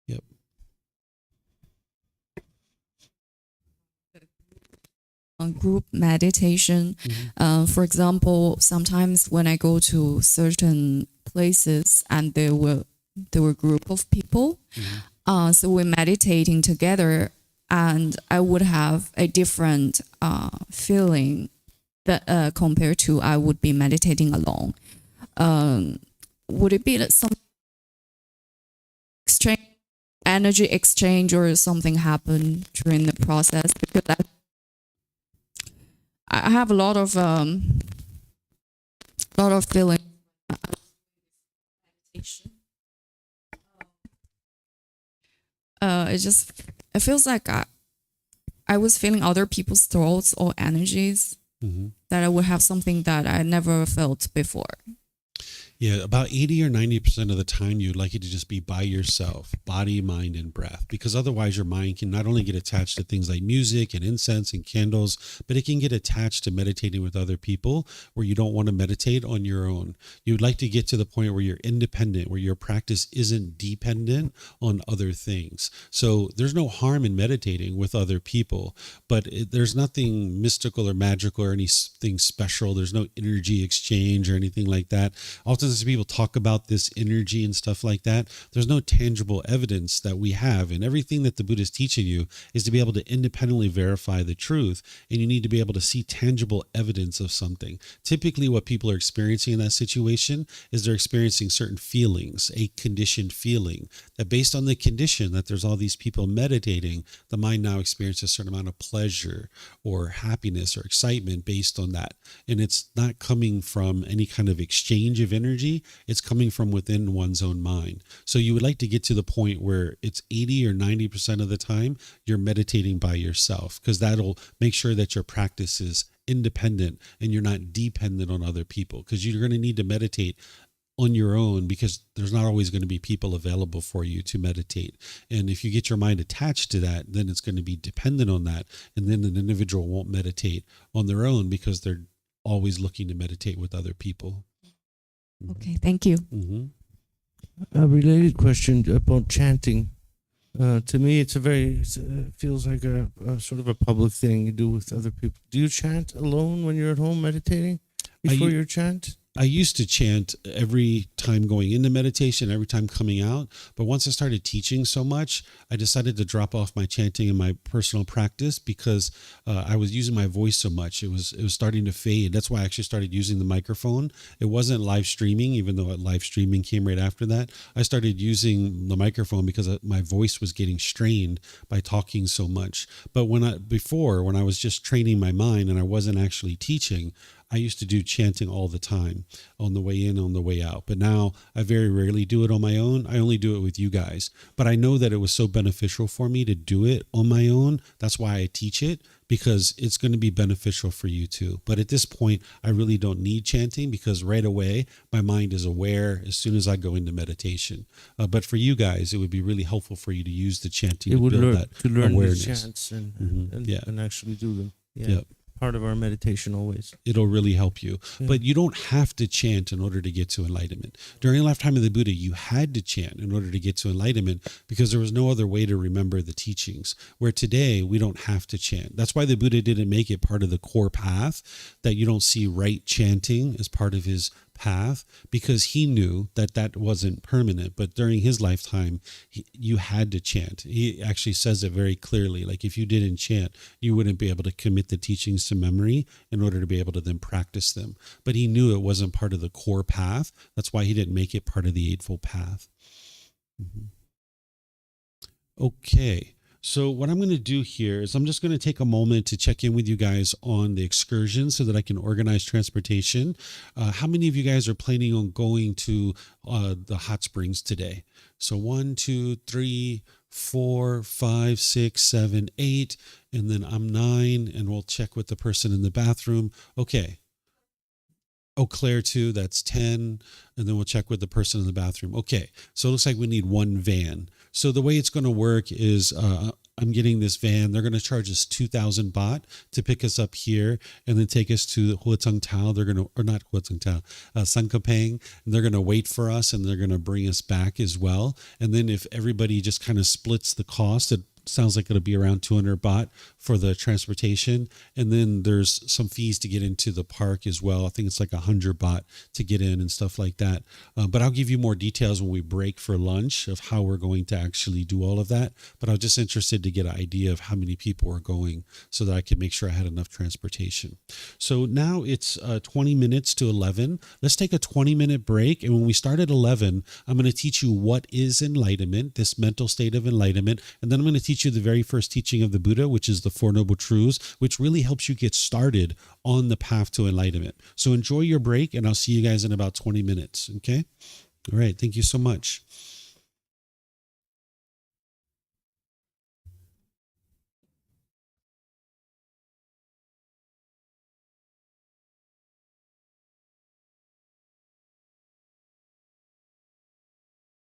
Yep.
group meditation. For example, sometimes when I go to certain places and there were a group of people, so we're meditating together, and I would have a different feeling that compared to I would be meditating alone. Would it be that some energy exchange or something happen during the process? Because I have a lot of feeling. It feels like I was feeling other people's thoughts or energies, that I would have something that I never felt before.
Yeah, about 80 or 90% of the time, you'd like it to just be by yourself, body, mind, and breath, because otherwise your mind can not only get attached to things like music and incense and candles, but it can get attached to meditating with other people where you don't want to meditate on your own. You'd like to get to the point where you're independent, where your practice isn't dependent on other things. So there's no harm in meditating with other people, but there's nothing mystical or magical or anything special. There's no energy exchange or anything like that. Often as people talk about this energy and stuff like that, there's no tangible evidence that we have. And everything that the Buddha is teaching you is to be able to independently verify the truth. And you need to be able to see tangible evidence of something. Typically what people are experiencing in that situation is they're experiencing certain feelings, a conditioned feeling, that based on the condition that there's all these people meditating, the mind now experiences a certain amount of pleasure or happiness or excitement based on that. And it's not coming from any kind of exchange of energy. It's coming from within one's own mind. So you would like to get to the point where it's 80 or 90% of the time you're meditating by yourself, because that'll make sure that your practice is independent and you're not dependent on other people, because you're going to need to meditate on your own because there's not always going to be people available for you to meditate. And if you get your mind attached to that, then it's going to be dependent on that. And then an individual won't meditate on their own because they're always looking to meditate with other people.
Okay, thank you.
A related question about chanting. To me, it feels like a sort of a public thing you do with other people. Do you chant alone when you're at home meditating before your chant?
I used to chant every time going into meditation, every time coming out. But once I started teaching so much, I decided to drop off my chanting in my personal practice because I was using my voice so much. It was starting to fade. That's why I actually started using the microphone. It wasn't live streaming, even though live streaming came right after that. I started using the microphone because my voice was getting strained by talking so much. But when I was just training my mind and I wasn't actually teaching, I used to do chanting all the time on the way in, on the way out. But now I very rarely do it on my own. I only do it with you guys. But I know that it was so beneficial for me to do it on my own. That's why I teach it, because it's going to be beneficial for you too. But at this point, I really don't need chanting because right away, my mind is aware as soon as I go into meditation. But for you guys, it would be really helpful for you to use the chanting to build that awareness.
The chants and actually do them. Yeah. Part of our meditation always.
It'll really help you. Yeah. But you don't have to chant in order to get to enlightenment. During the lifetime of the Buddha, you had to chant in order to get to enlightenment because there was no other way to remember the teachings. Where today, we don't have to chant. That's why the Buddha didn't make it part of the core path, that you don't see right chanting as part of his path, because he knew that that wasn't permanent. But during his lifetime, you had to chant. He actually says it very clearly. Like if you didn't chant, you wouldn't be able to commit the teachings to memory in order to be able to then practice them. But he knew it wasn't part of the core path. That's why he didn't make it part of the Eightfold Path. Okay. So what I'm going to do here is I'm just going to take a moment to check in with you guys on the excursion so that I can organize transportation. How many of you guys are planning on going to the hot springs today? So 1, 2, 3, 4, 5, 6, 7, 8, and then I'm 9, and we'll check with the person in the bathroom. Okay. Eau Claire too, that's 10, and then we'll check with the person in the bathroom. Okay, so it looks like we need one van. So the way it's going to work is I'm getting this van. They're going to charge us 2,000 baht to pick us up here and then take us to Hua Tung Tao. They're going to, or not Hua Tung Tao, Sankapang. And they're going to wait for us and they're going to bring us back as well. And then if everybody just kind of splits the cost, it sounds like it'll be around 200 baht for the transportation. And then there's some fees to get into the park as well. I think it's like 100 baht to get in and stuff like that. But I'll give you more details when we break for lunch of how we're going to actually do all of that. But I was just interested to get an idea of how many people are going so that I could make sure I had enough transportation. So now it's 20 minutes to 11. Let's take a 20-minute break. And when we start at 11, I'm going to teach you what is enlightenment, this mental state of enlightenment. And then I'm going to teach you the very first teaching of the Buddha, which is the Four Noble Truths, which really helps you get started on the path to enlightenment. So enjoy your break, and I'll see you guys in about 20 minutes. Okay? All right. Thank you so much.